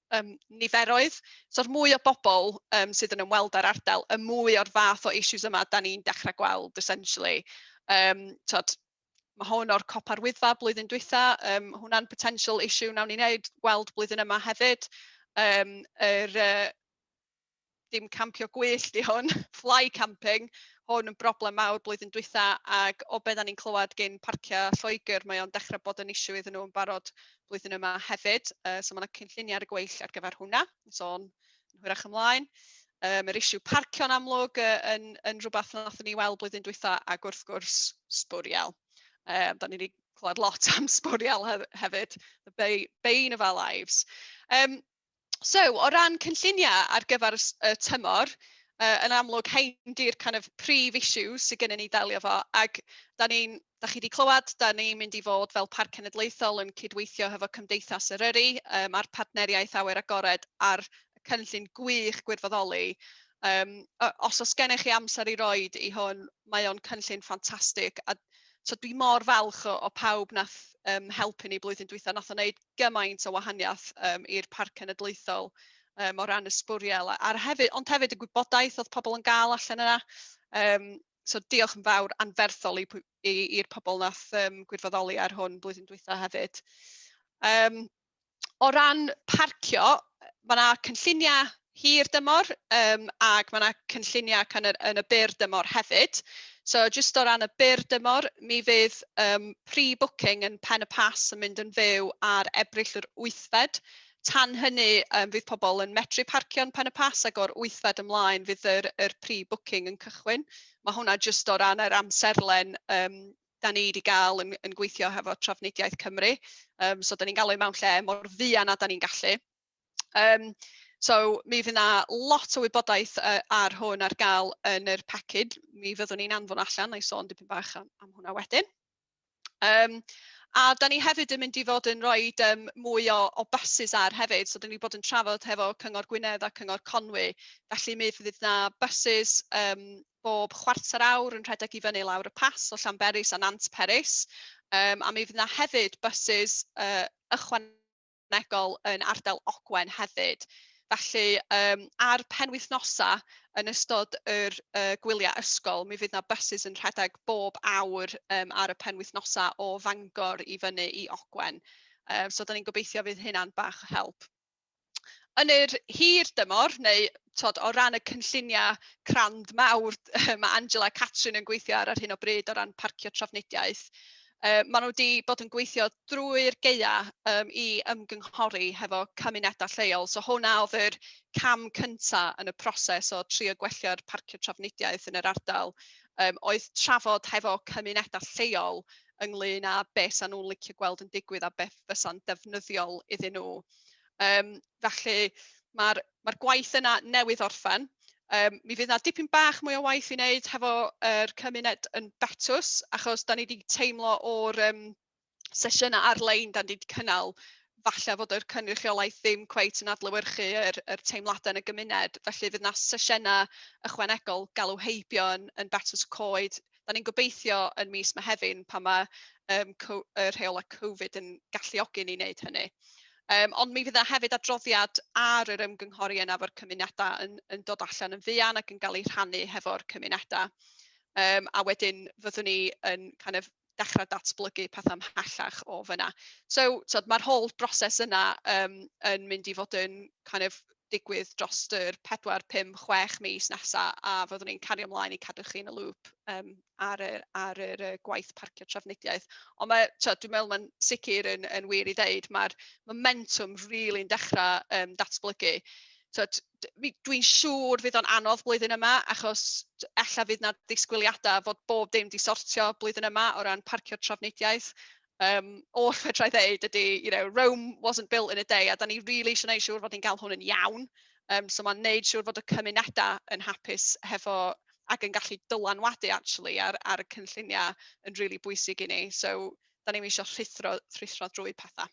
niferoedd. So'r mwy o bobl sydd yn ymweld â'r ardal, y mwy o'r fath o issues yma da ni'n dechrau gweld, essentially. Mae hwn o'r copar wyddfa blwyddyn dwytha. Hwnna'n potential issue nawn ni weld blwyddyn yma hefyd. Dim campio gwyllt di hwn, fly camping, hwn yn broblem mawr blwyddyn dwytha, ac o be da ni'n clywed gen parcio Lloegr, mae o'n dechrau bod yn issue iddyn nhw yn barod blwyddyn yma hefyd. So mae yna cynlluniau ar y gweill ar gyfer hwnna, so yn hwyrach ymlaen. Yr issue parcio'n amlwg yn rhywbeth nathon ni weld blwyddyn dwytha, ac wrth gwrs sbwriel. Da ni wedi clywed lot am sbwriel hefyd, the bane of our lives. So, o ran cynlluniau ar gyfer y tymor, yn amlwg hein di'r kind of prif issues sydd gennym ni delio fo, ac da chi wedi clywed, da ni'n mynd i fod fel Parc Cenedlaethol yn cydweithio hefo Cymdeithas Eryri a'r Partneriaeth Awyr Agored ar y cynllun gwych gwirfoddoli. Os oes gennych chi amser i roed i hwn, mae o'n cynllun ffantastig. So dwi mor falch o pawb nath helpu ni blwyddyn dwytha, nath o wneud gymaint o wahaniaeth i'r Parc Cenedlaethol o ran y sbwriel, ond hefyd y gwybodaeth oedd pobl yn gael allan yna. So diolch yn fawr anferthol i'r pobl nath gwirfoddoli ar hwn blwyddyn dwytha hefyd. O ran parcio, mae yna cynlluniau hir dymor ac mae yna cynlluniau yn y byr dymor hefyd. So just o ran y byr dymor, mi fydd pre-booking yn Pen y Pas yn mynd yn fyw ar Ebrill yr 8fed. Tan hynny, fydd pobl yn medru parcio'n Pen y Pas, ac o'r 8fed ymlaen fydd yr pre-booking yn cychwyn. Mae hwnna just o ran yr amserlen da ni wedi gael yn gweithio hefo Trafnidiaeth Cymru. So da ni'n gael ei mewn lle mor fuan a da ni'n gallu. So mi fydd yna lot o wybodaeth ar hwn ar gael yn yr package. Mi fyddwn ni'n anfon allan, na i sôn dipyn bach am hwnna wedyn. A da ni hefyd yn mynd i fod yn rhoi mwy o buses ar hefyd. So da ni bod yn trafod hefo Cyngor Gwynedd a Cyngor Conwy. Felly mi fydd yna buses bob chwarter awr yn rhedeg i fyny lawr y pas o Llanberis a Nant Peris. A mi fydd yna hefyd buses ychwanegol yn ardal Ogwen hefyd. Felly, ar penwythnosa yn ystod yr gwyliau ysgol, mi fydd yna buses yn rhedeg bob awr ar y penwythnosa o Fangor i fyny i Ogwen. So, da ni'n gobeithio fydd hynna'n bach o help. Yn yr hir dymor, neu o ran y cynlluniau crand mawr, mae Angela a Catrin yn gweithio ar hyn o bryd o ran parcio trafnidiaeth. Maen nhw wedi bod yn gweithio drwy'r geia i ymgynghori hefo cymunedau lleol. So hwnna oedd yr cam cynta yn y proses o trio gwella'r parcio trafnidiaeth yn yr ardal. Oedd trafod hefo cymunedau lleol ynglyn â beth sa'n nhw'n licio gweld yn digwydd a beth fysa'n defnyddiol iddyn nhw. Felly mae'r gwaith yna newydd orffen. Mi fydd yna dipyn bach mwy o waith i wneud hefo cymuned yn Betws, achos da ni wedi teimlo o'r sesiynau ar-lein da ni wedi cynnal, falle fod yr cynrychiolaeth ddim cweit yn adlewyrchu yr teimladau yn y gymuned. Felly fydd yna sesiynau ychwanegol galw heibio yn Betws Coed. Da ni'n gobeithio yn mis Mehefin pan mae y rheolau Covid yn galluogi ni wneud hynny. Ond mi fydd yna hefyd adroddiad ar yr ymgynghori yna efo'r cymunedau yn dod allan yn fuan ac yn cael ei rhannu hefo'r cymunedau. A wedyn fyddwn ni yn dechrau datblygu pethau ymhellach o fyna. So mae'r whole broses yna yn mynd i fod yn digwydd dros yr 4, 5, 6 mis nesaf, a fyddwn ni'n cario ymlaen i cadw chi yn y lŵp ar yr gwaith parcio trafnidiaeth. Ond dwi'n meddwl mae'n sicr yn wir i ddeud, mae'r momentum rili'n dechrau datblygu. Dwi'n siŵr fydd o'n anodd blwyddyn yma, achos ella fydd yna ddisgwyliadau fod bob dim di sortio blwyddyn yma o ran parcio trafnidiaeth. Oll fedra i ddeud ydy, Rome wasn't built in a day, a da ni really eisiau gwneud siŵr fod ni'n cael hwn yn iawn. So mae'n gwneud siŵr fod y cymunedau yn hapus hefo, ac yn gallu dylanwadu actually ar y cynlluniau yn really bwysig i ni. So da ni'n eisiau rhuthro drwy pethau.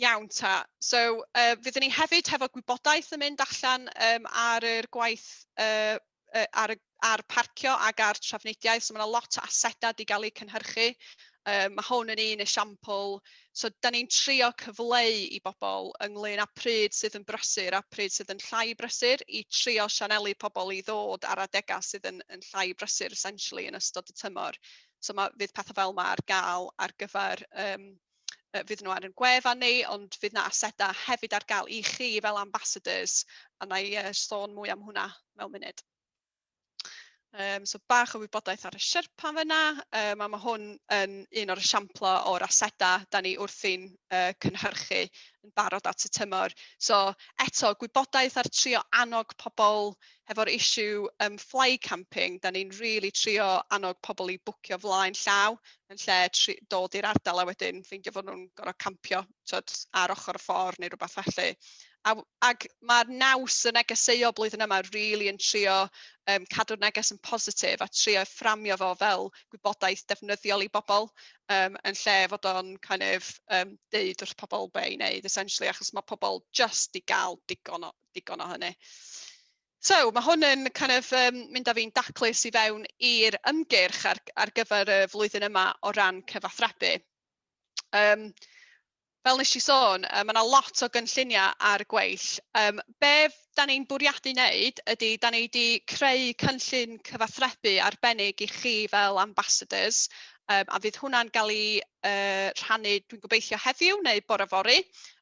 Iawn ta. So fyddwn ni hefyd hefo gwybodaeth yn mynd allan ar yr gwaith ar parcio ac ar trafnidiaeth. So mae yna lot o asedau wedi cael eu cynhyrchu. Mae hwn yn un esiampl. So da ni'n trio cyfleu i bobl ynglyn â pryd sydd yn brysur a pryd sydd yn llai brysur, i trio sianelu pobl i ddod ar adegau sydd yn llai brysur essentially yn ystod y tymor. So fydd pethau fel yma ar gael ar gyfer fydd nhw ar yn gwefan ni, ond fydd yna asedau hefyd ar gael i chi fel ambassadors, a na i sôn mwy am hwnna mewn munud. So bach o wybodaeth ar y Sherpa fyna, a mae hwn yn un o'r esiamplau o'r asedau da ni wrthi'n cynhyrchu yn barod at y tymor. So eto, gwybodaeth ar trio annog pobl hefo'r issue fly camping, da ni'n really trio annog pobl i bwcio flaen llaw, yn lle dod i'r ardal a wedyn ffeindio fod nhw'n gorfod campio ar ochr y ffordd neu rhywbeth felly. Ac mae'r naws y negeseuo blwyddyn yma really yn trio cadw'r neges yn positif a trio fframio fo fel gwybodaeth defnyddiol i bobl, yn lle fod o'n deud wrth pobl be i wneud essentially, achos mae pobl just i gael digon o hynny. So mae hwn yn mynd â fi'n daclus i fewn i'r ymgyrch ar gyfer y flwyddyn yma o ran cyfathrebu. Fel nes i sôn, mae yna lot o gynlluniau ar y gweill. Be da ni'n bwriadu wneud ydy, da ni wedi creu cynllun cyfathrebu arbennig i chi fel ambassadors, a fydd hwnna'n cael ei rhannu, dwi'n gobeithio heddiw neu bore fory,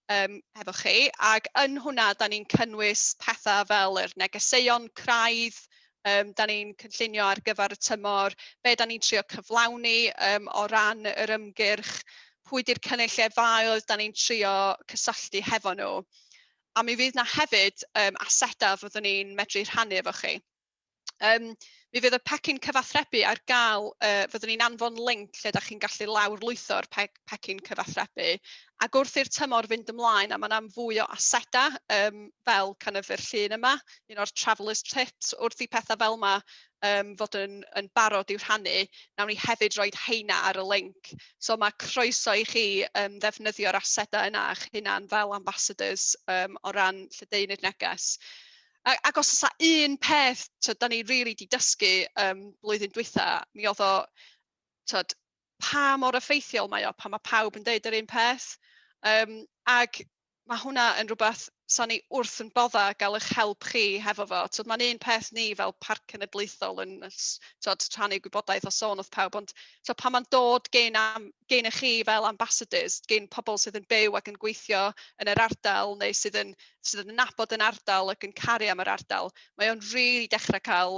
hefo chi, ac yn hwnna da ni'n cynnwys pethau fel yr negeseuon craidd, da ni'n cynllunio ar gyfer y tymor, be da ni'n trio cyflawni o ran yr ymgyrch, pwy di'r cynulleidfaoedd da ni'n trio cysylltu hefo nhw. A mi fydd yna hefyd asedau fyddwn ni'n medru rhannu efo chi. Mi fydd y pecyn cyfathrebu ar gael, fyddwn ni'n anfon link lle da chi'n gallu lawrlwytho'r pecyn cyfathrebu. Ac wrth i'r tymor fynd ymlaen, a mae yna fwy o asedau fel yr llun yma, un o'r traveller's tips, wrth i pethau fel yma fod yn barod i'w rhannu, nawn ni hefyd roed heina ar y link. So mae croeso i chi ddefnyddio'r asedau yna eich hunan fel ambassadors o ran lledaenu'r neges. Ac os oes un peth da ni really di dysgu blwyddyn dwytha, mi oedd o pa mor effeithiol mae o pan mae pawb yn deud yr un peth. Ac mae hwnna yn rhywbeth sa'n ni wrth yn bodda gael eich help chi hefo fo. Mae'n un peth ni fel Parc Cenedlaethol yn rhannu gwybodaeth o sôn wrth pawb, ond pan mae'n dod gen i chi fel ambassadors, gen pobl sydd yn byw ac yn gweithio yn yr ardal, neu sydd yn nabod yn ardal ac yn caru am yr ardal, mae o'n really dechrau cael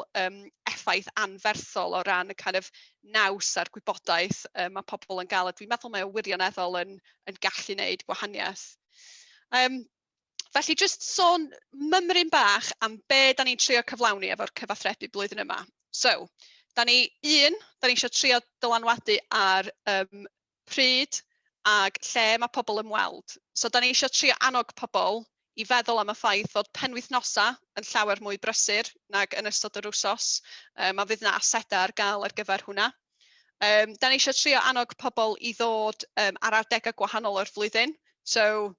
effaith anferthol o ran y kind of naws a'r gwybodaeth mae pobl yn gael. A dwi'n meddwl mae o wirioneddol yn gallu wneud gwahaniaeth. Felly jyst sôn mymryn bach am be da ni'n trio cyflawni efo'r cyfathrebu blwyddyn yma. So, da ni eisiau trio dylanwadu ar pryd ag lle mae pobl yn weld. So, da ni eisiau trio annog pobl i feddwl am y ffaith fod penwythnosa yn llawer mwy brysur nag yn ystod yr wsos. A fydd yna asedau ar gael ar gyfer hwnna. Da ni eisiau trio annog pobl i ddod ar adegau gwahanol o'r flwyddyn. So,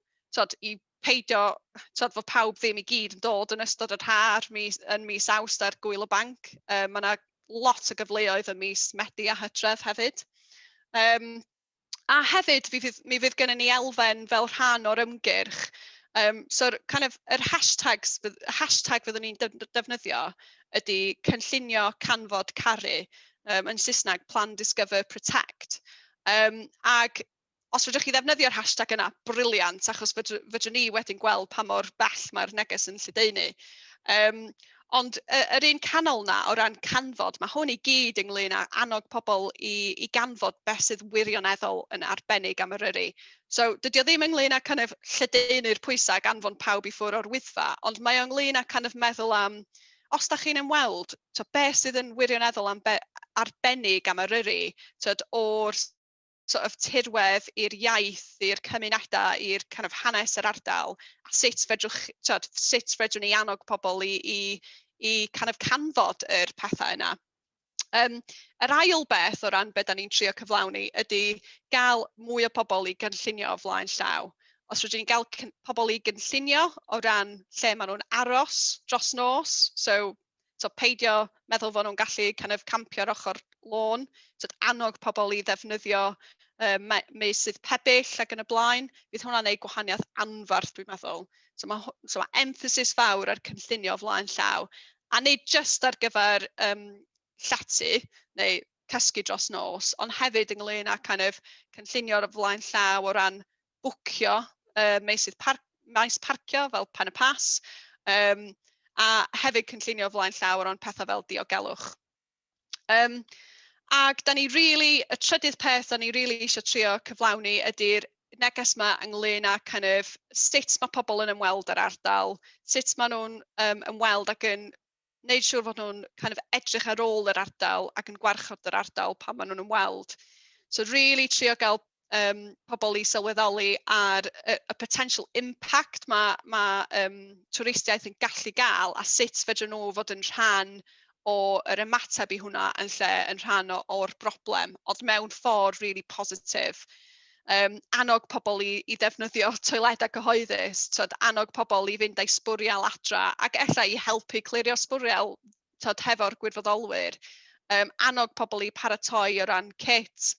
i peidio fod pawb ddim i gyd yn dod yn ystod yr haf yn mis Awst ar gwyl y banc. Mae yna lot o gyfleoedd yn mis Medi a Hydref hefyd. A hefyd, mi fydd gennym ni elfen fel rhan o'r ymgyrch. So, kind of, hashtag fyddwn ni'n defnyddio ydy cynllunio canfod caru, yn Saesneg Plan, Discover, Protect. Ag os fedrwch chi ddefnyddio'r hashtag yna, briliant, achos fedrwn ni wedyn gweld pa mor bell mae'r neges yn lledaenu. Ond yr un canol na o ran canfod, mae hwn i gyd ynglyn â annog pobl i ganfod beth sydd wirioneddol yn arbennig am Eryri. So, dydy o ddim ynglyn â kind of lledaenu'r pwysau ag anfon pawb i ffwrdd o'r wyddfa, ond mae o ynglyn â kind of meddwl am, os da chi'n ymweld, beth sydd yn wirioneddol arbennig am Eryri, o'r sort of tirwedd i'r iaith, i'r cymunedau, i'r kind of hanes yr ardal, a sut fedrwn ni annog pobl i kind of canfod yr pethau yna. Yr ail beth o ran beth da ni'n trio cyflawni ydy gael mwy o pobl i gynllunio o flaen llaw. Os rydyn ni'n gael pobl i gynllunio o ran lle maen nhw'n aros dros nos, so peidio meddwl fod nhw'n gallu kind of campio ar ochr lôn, annog pobl i ddefnyddio meysydd pebyll ac yn y blaen, bydd hwnna'n gwneud gwahaniaeth anfarth, dwi'n meddwl. So mae emphasis fawr ar cynllunio o flaen llaw, a nid just ar gyfer llatu neu cysgu dros nos, ond hefyd ynglyn â kind of cynllunio o flaen llaw o ran bwcio maes parcio fel Pen y Pas, a hefyd cynllunio o flaen llaw o ran pethau fel diogelwch. Ag y trydydd peth da ni eisiau trio cyflawni ydy'r neges yma ynglyn â kind of sut mae pobl yn ymweld ar ardal, sut maen nhw'n ymweld ac yn wneud siŵr fod nhw'n kind of edrych ar ôl yr ardal ac yn gwarchod yr ardal pan maen nhw'n ymweld. So trio gael pobl i sylweddoli ar y potential impact mae twristiaeth yn gallu gael a sut fedrwn nhw fod yn rhan o'r ymateb i hwnna yn lle yn rhan o'r broblem, ond mewn ffordd really positif. Annog pobl i ddefnyddio toiledau cyhoeddus, annog pobl i fynd â'i sbwriel adra ac ella i helpu clirio sbwriel hefo'r gwirfoddolwyr. Annog pobl i paratoi o ran kit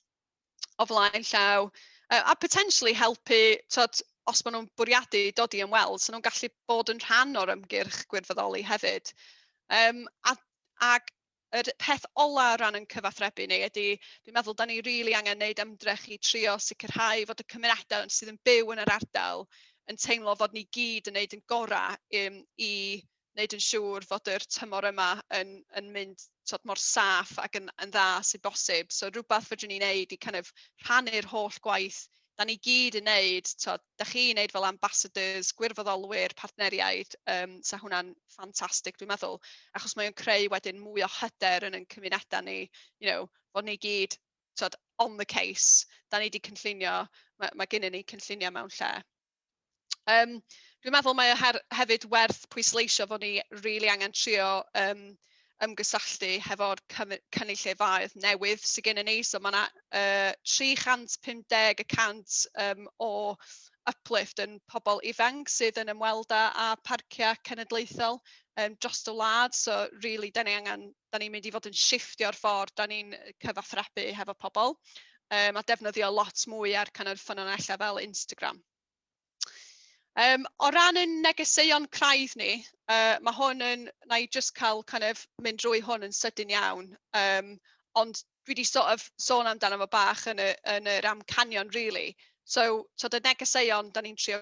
o flaen llaw, a potentially helpu, os maen nhw'n bwriadu dod i ymweld, so nhw'n gallu bod yn rhan o'r ymgyrch gwirfoddoli hefyd. Ac yr peth ola o ran yn cyfathrebu ni ydy, dwi'n meddwl da ni angen wneud ymdrech i trio sicrhau fod y cymunedau sydd yn byw yn yr ardal yn teimlo fod ni gyd yn wneud yn gorau i wneud yn siŵr fod yr tymor yma yn mynd mor saff ac yn dda sy'n bosib. So rhywbeth fedrwn ni wneud i kind of rhannu'r holl gwaith da ni gyd yn wneud, da chi'n wneud fel ambassadors, gwirfoddolwyr, Phartneriaid, sa hwnna'n ffantastig dwi'n meddwl, achos mae'n creu wedyn mwy o hyder yn cymunedau ni, fod ni gyd on the case, da ni wedi cynllunio, mae gennym ni cynllunio mewn lle. Dwi'n meddwl mae hefyd werth pwysleisio fod ni angen trio ymgysylltu hefo'r cynulleidfaoedd newydd sydd gennym ni. So mae yna 350% o uplift yn pobl ifanc sydd yn ymweld â parciau cenedlaethol dros y wlad. So da ni'n mynd i fod yn shifftio'r ffordd da ni'n cyfathrebu hefo pobl. A defnyddio lot mwy ar ffynonellau fel Instagram. O ran y negeseuon craidd ni, mae hwn yn, na i just cael mynd drwy hwn yn sydyn iawn, ond dwi wedi sôn amdano fo bach yn yr amcanion, really. So y negeseuon da ni'n trio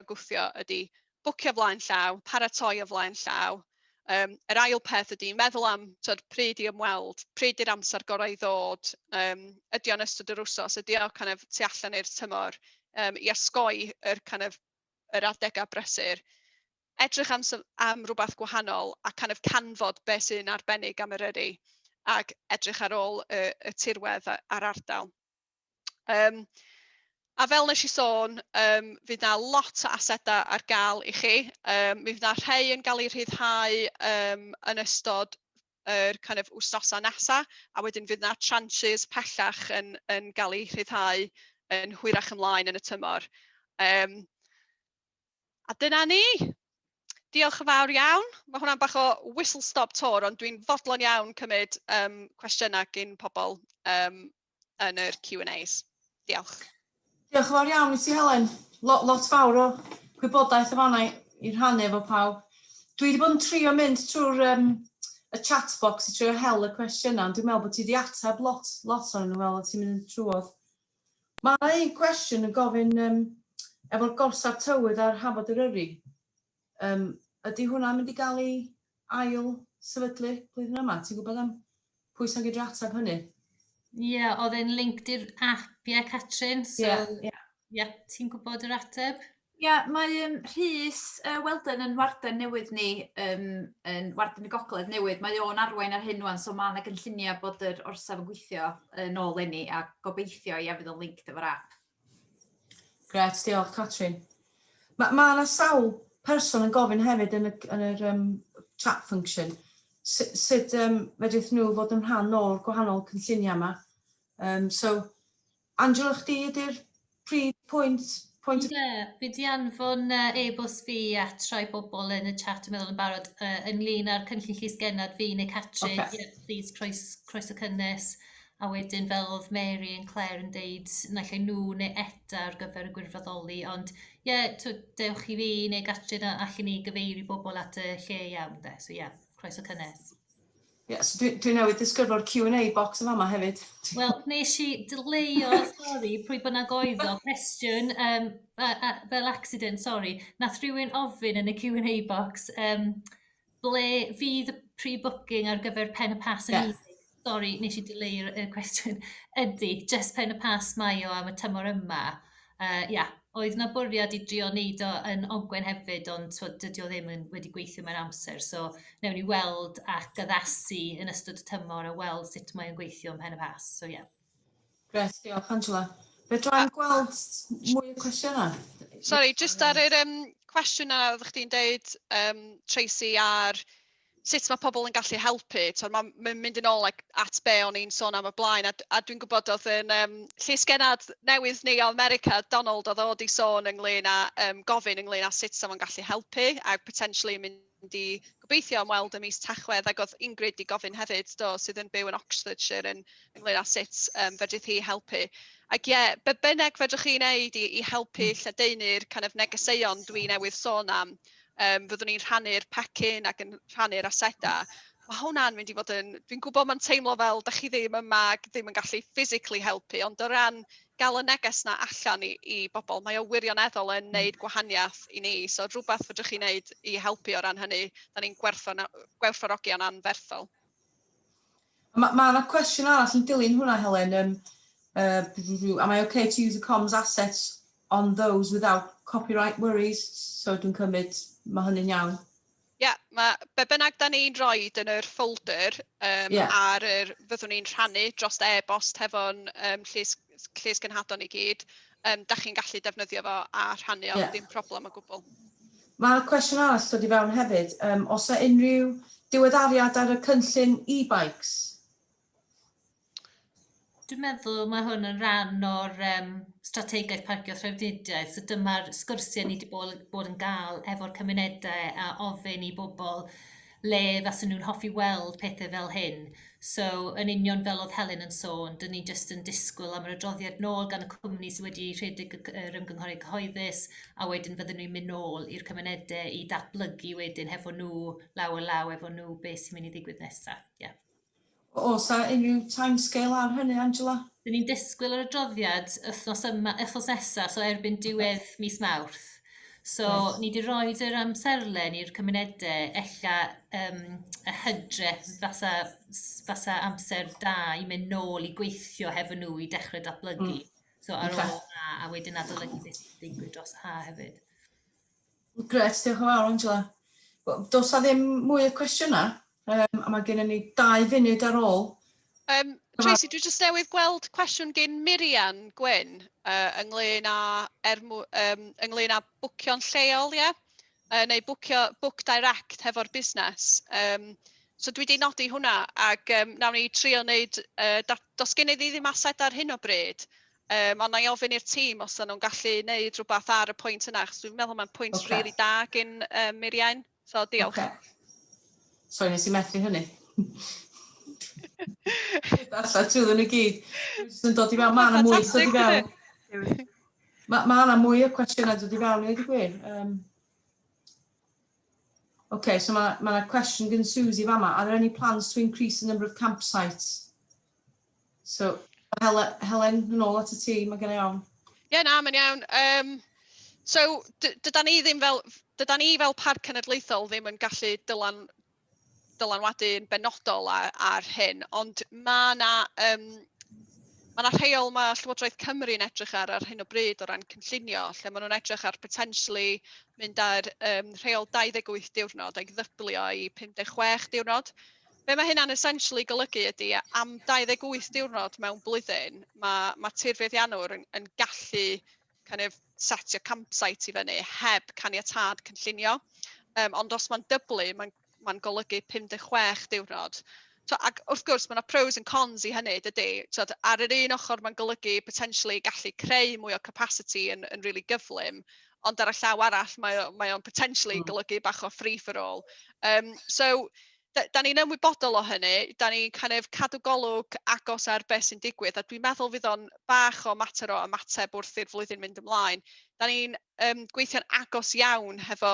gwthio ydy bwcio flaen llaw, paratoi o flaen llaw, Yr ail peth ydy meddwl am pryd i ymweld, pryd i'r amser gorau i ddod, ydy o'n ystod yr wsos, ydy o kind of tu allan i'r tymor, i osgoi yr adegau brysur, edrych am rhywbeth gwahanol a kind of canfod beth sy'n arbennig am Eryri ac edrych ar ôl y tirwedd a'r ardal. A fel nes I sôn, fydd na lot o asedau ar gael I chi. Mi fydd na rhai yn cael eu rhyddhau yn ystod yr kind of wsnosa nesa, a wedyn fydd na tranches pellach yn cael eu rhyddhau yn hwyrach ymlaen yn y tymor. A dyna ni. Diolch yn fawr iawn. Mae hwnna'n bach o whistle-stop tour, ond dwi'n fodlon iawn cymryd cwestiynau gyn pobl yn yr Q&As. Diolch. Diolch yn fawr iawn I ti, Helen. Lot fawr o gwybodaeth y fanna I rhannu efo pawb. Dwi wedi bod yn trio mynd trwy'r y chat box I trio hel y cwestiynau, ond dwi'n meddwl bod ti wedi ateb lot o'n nhw fel ti'n mynd trwodd. Mae un cwestiwn yn gofyn efo'r gorsaf tywydd ar Hafod Eryri. Ydy hwnna'n mynd I gael ei ail sefydlu blwyddyn yma? Ti'n gwybod am pwy sy'n gyda'r ateb hynny? Ie, oedd e'n linked i'r app, Catrin? Ie, ti'n gwybod yr ateb? Ie, mae Rhys Welden yn warden newydd ni, yn warden y gogledd newydd. Mae o'n arwain ar hyn wan, so mae yna gynlluniau bod yr orsaf yn gweithio nôl enni a gobeithio I fydd o'n linked efo'r app. Gret, diolch, Catrin. Mae yna sawl person yn gofyn hefyd yn yr chat function sut fedrith nhw fod yn rhan o'r gwahanol cynlluniau yma. So, Angela, chdi ydy'r prif pwynt? Ie, fi di anfon e-bost fi at rhai bobl yn y chat yn meddwl yn barod ynglyn â'r cynllun Llysgennad fi neu Catrin. Okay. Please, croes y cynnes. A wedyn fel oedd Mary and Claire yn deud, naill ai nhw neu Eda ar gyfer y gwirfoddoli. Ond ie, dewch I fi neu Catrin a allan ni gyfeirio bobl at y lle iawn. So ie, croes y cynnes. So dwi'n newid disgyfro'r Q&A box yma hefyd. Wel, nes I dyleo, sorry, pwy bynnag oedd o, cwestiwn, fel accident, sorry, nath rhywun ofyn yn y Q&A box, ble fydd y pre-booking ar gyfer pen y pas yn unig? Sorry, nes I dyleu'r cwestiwn. Ydy, just pen y pas mae o am y tymor yma. Oedd na bwriad I drio wneud o yn Ogwen hefyd, ond dydy o ddim wedi gweithio mewn amser. So, newn ni weld ac addasu yn ystod y tymor a weld sut mae'n gweithio yn pen y pas. So, ie. Gret, diolch, Angela. Fedrai'n gweld mwy o cwestiynau? Sorry, just ar yr cwestiwn yna oeddech chdi'n deud, Tracy, ar sut mae pobl yn gallu helpu. Mae'n mynd yn ôl at be o'n i'n sôn am y blaen, a dwi'n gwybod oedd yn Llysgennad newydd ni o America, Donald, oedd o wedi sôn ynglyn â gofyn ynglyn â sut sa'n gallu helpu, a potentially mynd I gobeithio ymweld ym mis Tachwedd, ac oedd Ingrid I gofyn hefyd, sydd yn byw yn Oxfordshire, ynglyn â sut fedrith hi helpu. Ac ie, be bynnag fedrwch chi wneud I helpu lledaenu'r kind of negeseuon dwi newydd sôn am, fyddwn ni'n rhannu'r pecyn ac yn rhannu'r asedau. Mae hwnna'n mynd I fod yn... Dwi'n gwybod mae'n teimlo fel da chi ddim yma ac ddim yn gallu physically helpu, ond o ran gael y neges na allan I bobl, mae o wirioneddol yn wneud gwahaniaeth I ni. So rhywbeth fedrwch chi wneud I helpu o ran hynny, da ni'n gwerthfawrogi o'n anferthol. Mae yna cwestiwn arall yn dilyn hwnna, Helen. Am I okay to use the comms assets on those without copyright worries? So dwi'n cymryd mae hynny'n iawn. Ie, be bynnag da ni'n rhoi yn yr folder ar fyddwn ni'n rhannu dros e-bost hefo'n llysgennhadon I gyd, da chi'n gallu defnyddio fo a rhannu o, dim problem o gwbl. Mae cwestiwn arall dod I fewn hefyd. Os yna unrhyw diweddariad ar y cynllun e-bikes? Dwi'n meddwl mae hwn yn rhan o'r strategaeth parcio threfnidiaeth. So dyma'r sgwrsiau ni wedi bod yn gael efo'r cymunedau a ofyn I bobl le fasen nhw'n hoffi weld pethau fel hyn. So, yn union fel oedd Helen yn sôn, dyn ni jyst yn disgwyl am yr adroddiad nôl gan y cwmni sydd wedi rhedeg yr ymgynghoriad cyhoeddus, a wedyn fydden nhw'n mynd nôl i'r cymunedau I datblygu wedyn hefo nhw law efo nhw beth sy'n mynd I ddigwydd nesaf. Yeah. Oes unrhyw timescale ar hynny, Angela? Dyn ni'n disgwyl yr adroddiad wythnos nesaf, so erbyn diwedd mis Mawrth. So, ni wedi rhoi yr amserlen i'r cymunedau ella y hydref fasa amser da i mynd nôl i gweithio hefo nhw i dechrau datblygu. So, ar ôl hwnna, a wedyn adolygu beth sy'n digwydd dros ha hefyd. Gret, diolch yn fawr, Angela. Does na ddim mwy o cwestiynau, a mae gennym ni 2 funud ar ôl. Tracy, dwi jyst newydd gweld cwestiwn gen Miriam Gwyn ynglyn â bwcio'n lleol, ie? Neu book direct hefo'r busnes. So dwi wedi nodi hwnna ac nawn ni trio wneud, dos gen i ddim ased ar hyn o bryd, ond na i ofyn i'r tîm os nhw'n gallu wneud rhywbeth ar y pwynt yna, achos dwi'n meddwl mae'n pwynt rili da gen Miriam, so diolch. Sorry, nes i methu hynny. Alla, trwyddyn nhw gyd. Dwi'n dod i fewn, mae yna mwy dod i fewn. Mae yna mwy o cwestiynau dod i fewn i ddweud gwir. Okay, so mae yna cwestiwn gan Susie fama. Are there any plans to increase the number of campsites? So, Helen, yn ôl at y ti, mae gen i iawn. Ie, na, mae'n iawn. So, dyda ni fel Parc Cenedlaethol ddim yn gallu dylanwadu'n benodol ar hyn, ond mae yna rheol mae Llywodraeth Cymru'n edrych ar hyn o bryd o ran cynllunio, lle maen nhw'n edrych ar potentially mynd ar rheol 28 diwrnod ag ddyblio i 56 diwrnod. Be mae hynna'n essentially golygu ydy, am 28 diwrnod mewn blwyddyn, mae tirfeiddianwr yn gallu kind of setio campsite i fyny heb caniatâd cynllunio. Ond os mae'n dyblu, mae'n golygu 56 diwrnod. So, ac wrth gwrs, mae yna pros and cons i hynny, dydy. So, ar yr un ochr, mae'n golygu potentially gallu creu mwy o capacity yn really gyflym, ond ar y llaw arall, mae o'n potentially golygu bach o free for all. So, da ni'n ymwybodol o hynny, da ni'n kind of cadw golwg agos ar beth sy'n digwydd, a dwi'n meddwl fydd o'n bach o mater o ymateb wrth i'r flwyddyn mynd ymlaen. Da ni'n gweithio'n agos iawn hefo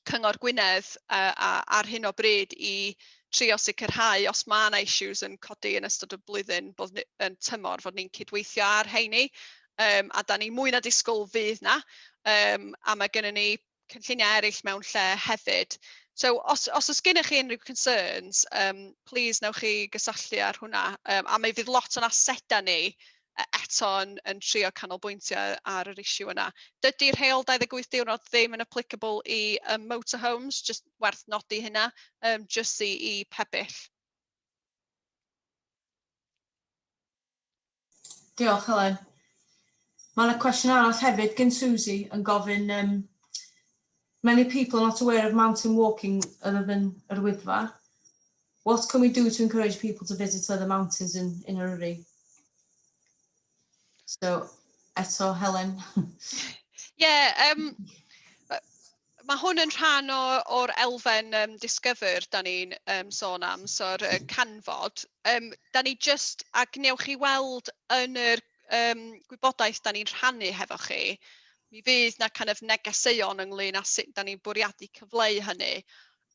Cyngor Gwynedd ar hyn o bryd i trio sicrhau os mae yna issues yn codi yn ystod y blwyddyn yn tymor fod ni'n cydweithio ar heini. A da ni mwy na disgwyl fydd na, a mae gennym ni cynlluniau eraill mewn lle hefyd. So, os oes gennych chi unrhyw concerns, please newch chi gysylltu ar hwnna. A mae fydd lot o'n asedau ni eto yn trio canolbwyntio ar yr issue yna. Dydy'r rheol 28 diwrnod ddim yn applicable i motorhomes, just werth nodi hynna, just i pebyll. Diolch, Helen. Mae yna cwestiwn arall hefyd gen Susie yn gofyn, many people are not aware of mountain walking other than yr Wyddfa. What can we do to encourage people to visit other mountains in Eryri? So, eto, Helen. Mae hwn yn rhan o'r elfen disgyfr da ni'n sôn am, so'r canfod. Da ni just, ac newch chi weld yn yr gwybodaeth da ni'n rhannu hefo chi, mi fydd na kind of negeseuon ynglyn â sut da ni'n bwriadu cyfleu hynny.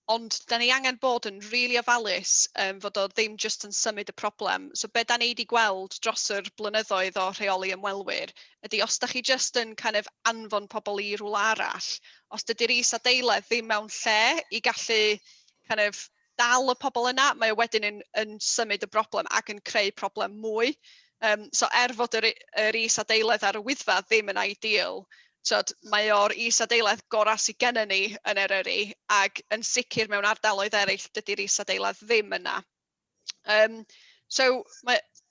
Ond da ni angen bod yn really ofalus fod o ddim just yn symud y problem. So be da ni wedi gweld dros yr blynyddoedd o rheoli ymwelwyr ydy os da chi just yn kind of anfon pobl i rwle arall, os dydy'r is-adeiledd ddim mewn lle i gallu kind of dal y pobl yna, mae o wedyn yn symud y broblem ac yn creu problem mwy. So fod yr is-adeiledd ar y Wyddfa ddim yn ideal, so, mae o'r is-adeiledd gorau sydd gennym ni yn Eryri, ac yn sicr mewn ardaloedd eraill dydy'r is-adeiledd ddim yna. So,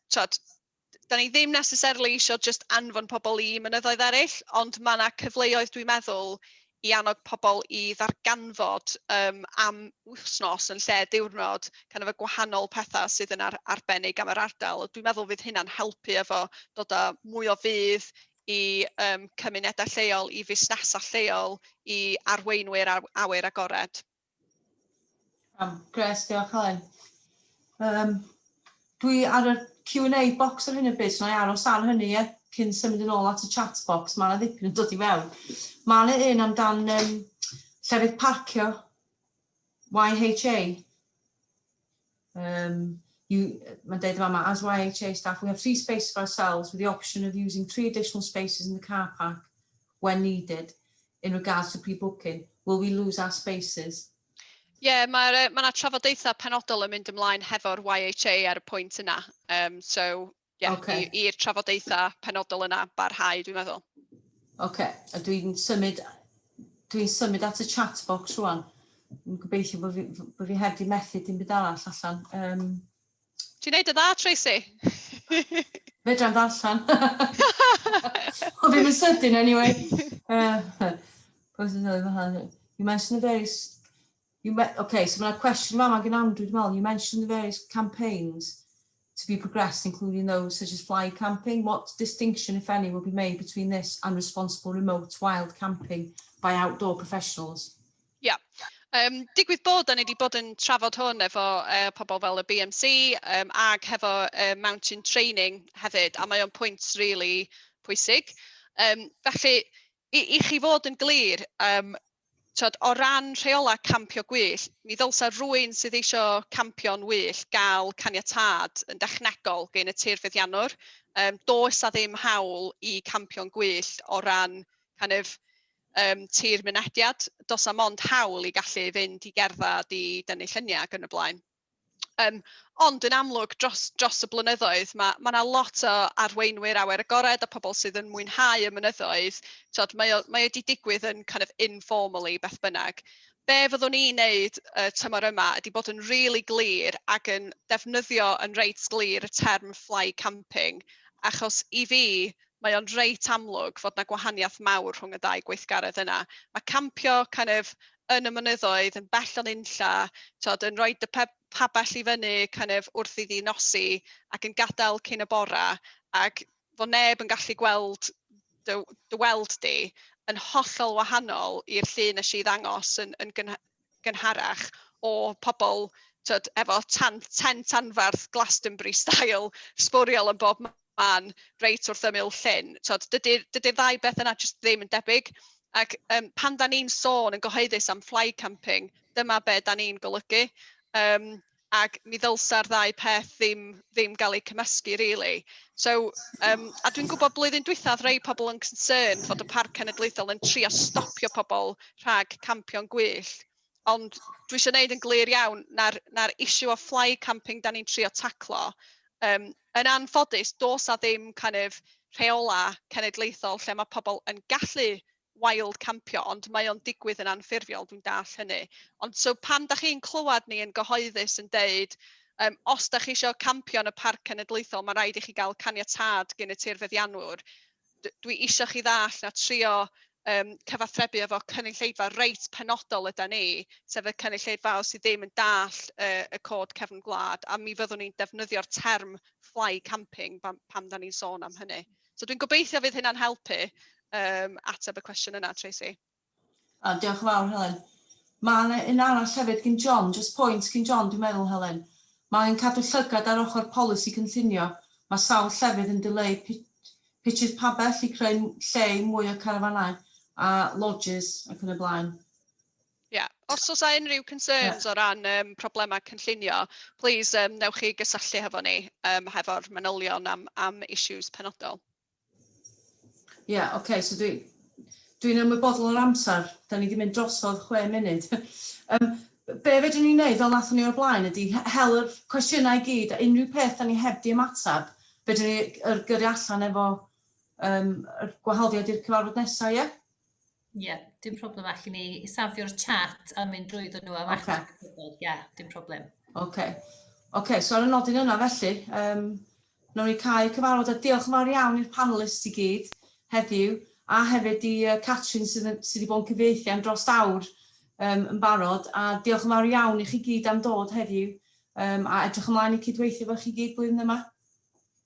da ni ddim necessarily eisiau just anfon pobl i mynyddoedd eraill, ond mae yna cyfleoedd dwi'n meddwl i annog pobl i ddarganfod am wythnos yn lle diwrnod, kind of y gwahanol pethau sydd yn arbennig am yr ardal. Dwi'n meddwl fydd hynna'n helpu efo dod â mwy o fydd i cymunedau lleol, i fusnesau lleol, i arweinwyr awyr agored. Gres, diolch, Helen. Dwi ar y Q&A box ar hyn o byd, so na i aros ar hynny, cyn symud yn ôl at y chat box, mae yna ddipyn yn dod i fewn. Mae yna un amdan llefydd parcio YHA. Mae'n deud yma, as YHA staff, we have 3 spaces for ourselves with the option of using 3 additional spaces in the car park when needed. in regards to pre-booking? Will we lose our spaces? Mae yna trafodaethau penodol yn mynd ymlaen hefo'r YHA ar y pwynt yna. Okay. I'r trafodaethau penodol yna barhau, dwi'n meddwl. Okay, a dwi'n symud at y chat box rwan. Dwi'n gobeithio bod fi heb di methu dim byd arall allan. Ti'n neud y dda, Tracy? Fedrai'm ddarllen. O, ddim yn sydyn anyway. You mentioned the various... Okay, so my question, Mama, you mentioned the various campaigns to be progressed, including those such as fly camping. What distinction, if any, will be made between this and responsible remote wild camping by outdoor professionals? Digwydd bod, da ni wedi bod yn trafod hwn efo pobl fel y BMC ag hefo mountain training hefyd, a mae o'n pwynt really pwysig. Felly, i chi fod yn glir, o ran rheola campio gwyllt, mi ddylsa rhywun sydd eisiau campio'n wyllt gael caniatâd yn dechnegol gen y tirfeddiannwr. Does a ddim hawl i campio'n gwyllt o ran tir mynediad. Does a mond hawl i gallu fynd i gerdded i dynnu lluniau ac yn y blaen. Ond yn amlwg dros y blynyddoedd, mae yna lot o arweinwyr awyr agored a pobl sydd yn mwynhau y mynyddoedd. Mae wedi digwydd yn informally beth bynnag. Be fyddwn ni'n neud tymor yma ydy bod yn really glir ac yn defnyddio yn reit glir y term fly camping, achos i fi mae o'n reit amlwg fod yna gwahaniaeth mawr rhwng y ddau gweithgaredd yna. Mae campio yn y mynyddoedd yn bell o'n unlla, yn rhoi dy pabell i fyny wrth iddi nosi ac yn gadael cyn y bora, ac fod neb yn gallu gweld dy weld di yn hollol wahanol i'r llun nes i ddangos yn gynharach o pobl efo tent anferth Glastonbury style, sbwriel yn bob man, reit wrth ymyl llyn. Dydy'r ddau beth yna jyst ddim yn debyg. Ac pan da ni'n sôn yn gyhoeddus am fly camping, dyma be da ni'n golygu. Ac mi ddylsa'r ddau peth ddim gael eu cymysgu, really. A dwi'n gwybod blwyddyn dwythaf rhai pobl yn concern fod y Parc Cenedlaethol yn trio stopio pobl rhag campio'n gwyllt. Ond dwi eisiau gwneud yn glir iawn na'r issue o fly camping da ni'n trio taclo. Yn anffodus, dos a ddim rheola cenedlaethol lle mae pobl yn gallu wild campio, ond mae o'n digwydd yn anffurfiol, dwi'n dall hynny. Ond pan da chi'n clywed ni yn gyhoeddus yn deud, os da chi eisiau campio yn y Parc Cenedlaethol, mae rhaid i chi gael caniatâd gen y tirfeddiannwr. Dwi eisiau chi ddall na trio cyfathrebu efo cynulleidfa reit penodol yda ni, sef y cynulleidfa sydd ddim yn dall y cod cefn gwlad, a mi fyddwn ni'n defnyddio'r term fly camping pam da ni'n sôn am hynny. So dwi'n gobeithio fydd hynna'n helpu ateb y cwestiwn yna, Tracy. Diolch yn fawr, Helen. Mae'n un arall hefyd gyn John, just point gyn John, dwi'n meddwl, Helen. Mae'n cadw llygad ar ochr polisi cynllunio. Mae sawl llefydd yn dileu pitches pabell i creu lle mwy o carafanau a lodges ac yn y blaen. Os oes unrhyw concerns o ran problemau cynllunio, please newch chi gysylltu hefo ni hefo'r manylion am issues penodol. Okay, so dwi'n ymwybodol o'r amser, da ni wedi mynd drosodd 6 munud. Be fedrwn ni'n neud fel nathon ni o'r blaen ydy hel yr cwestiynau i gyd, a unrhyw peth da ni heb di ymatab, fedrwn ni gyrru allan efo gwahoddiad i'r cyfarfod nesaf, ie? Dim problem allan ni safio'r chat a mynd drwyddo nhw am ateb. Dim problem. So ar y nodyn yna felly, nawn ni cael cyfarfod a diolch yn fawr iawn i'r panelists i gyd heddiw, a hefyd i Catrin sydd wedi bod yn cyfieithu am dros awr yn barod, a diolch yn fawr iawn i chi gyd am dod heddiw, a edrych ymlaen i cydweithio efo chi gyd blwyddyn yma.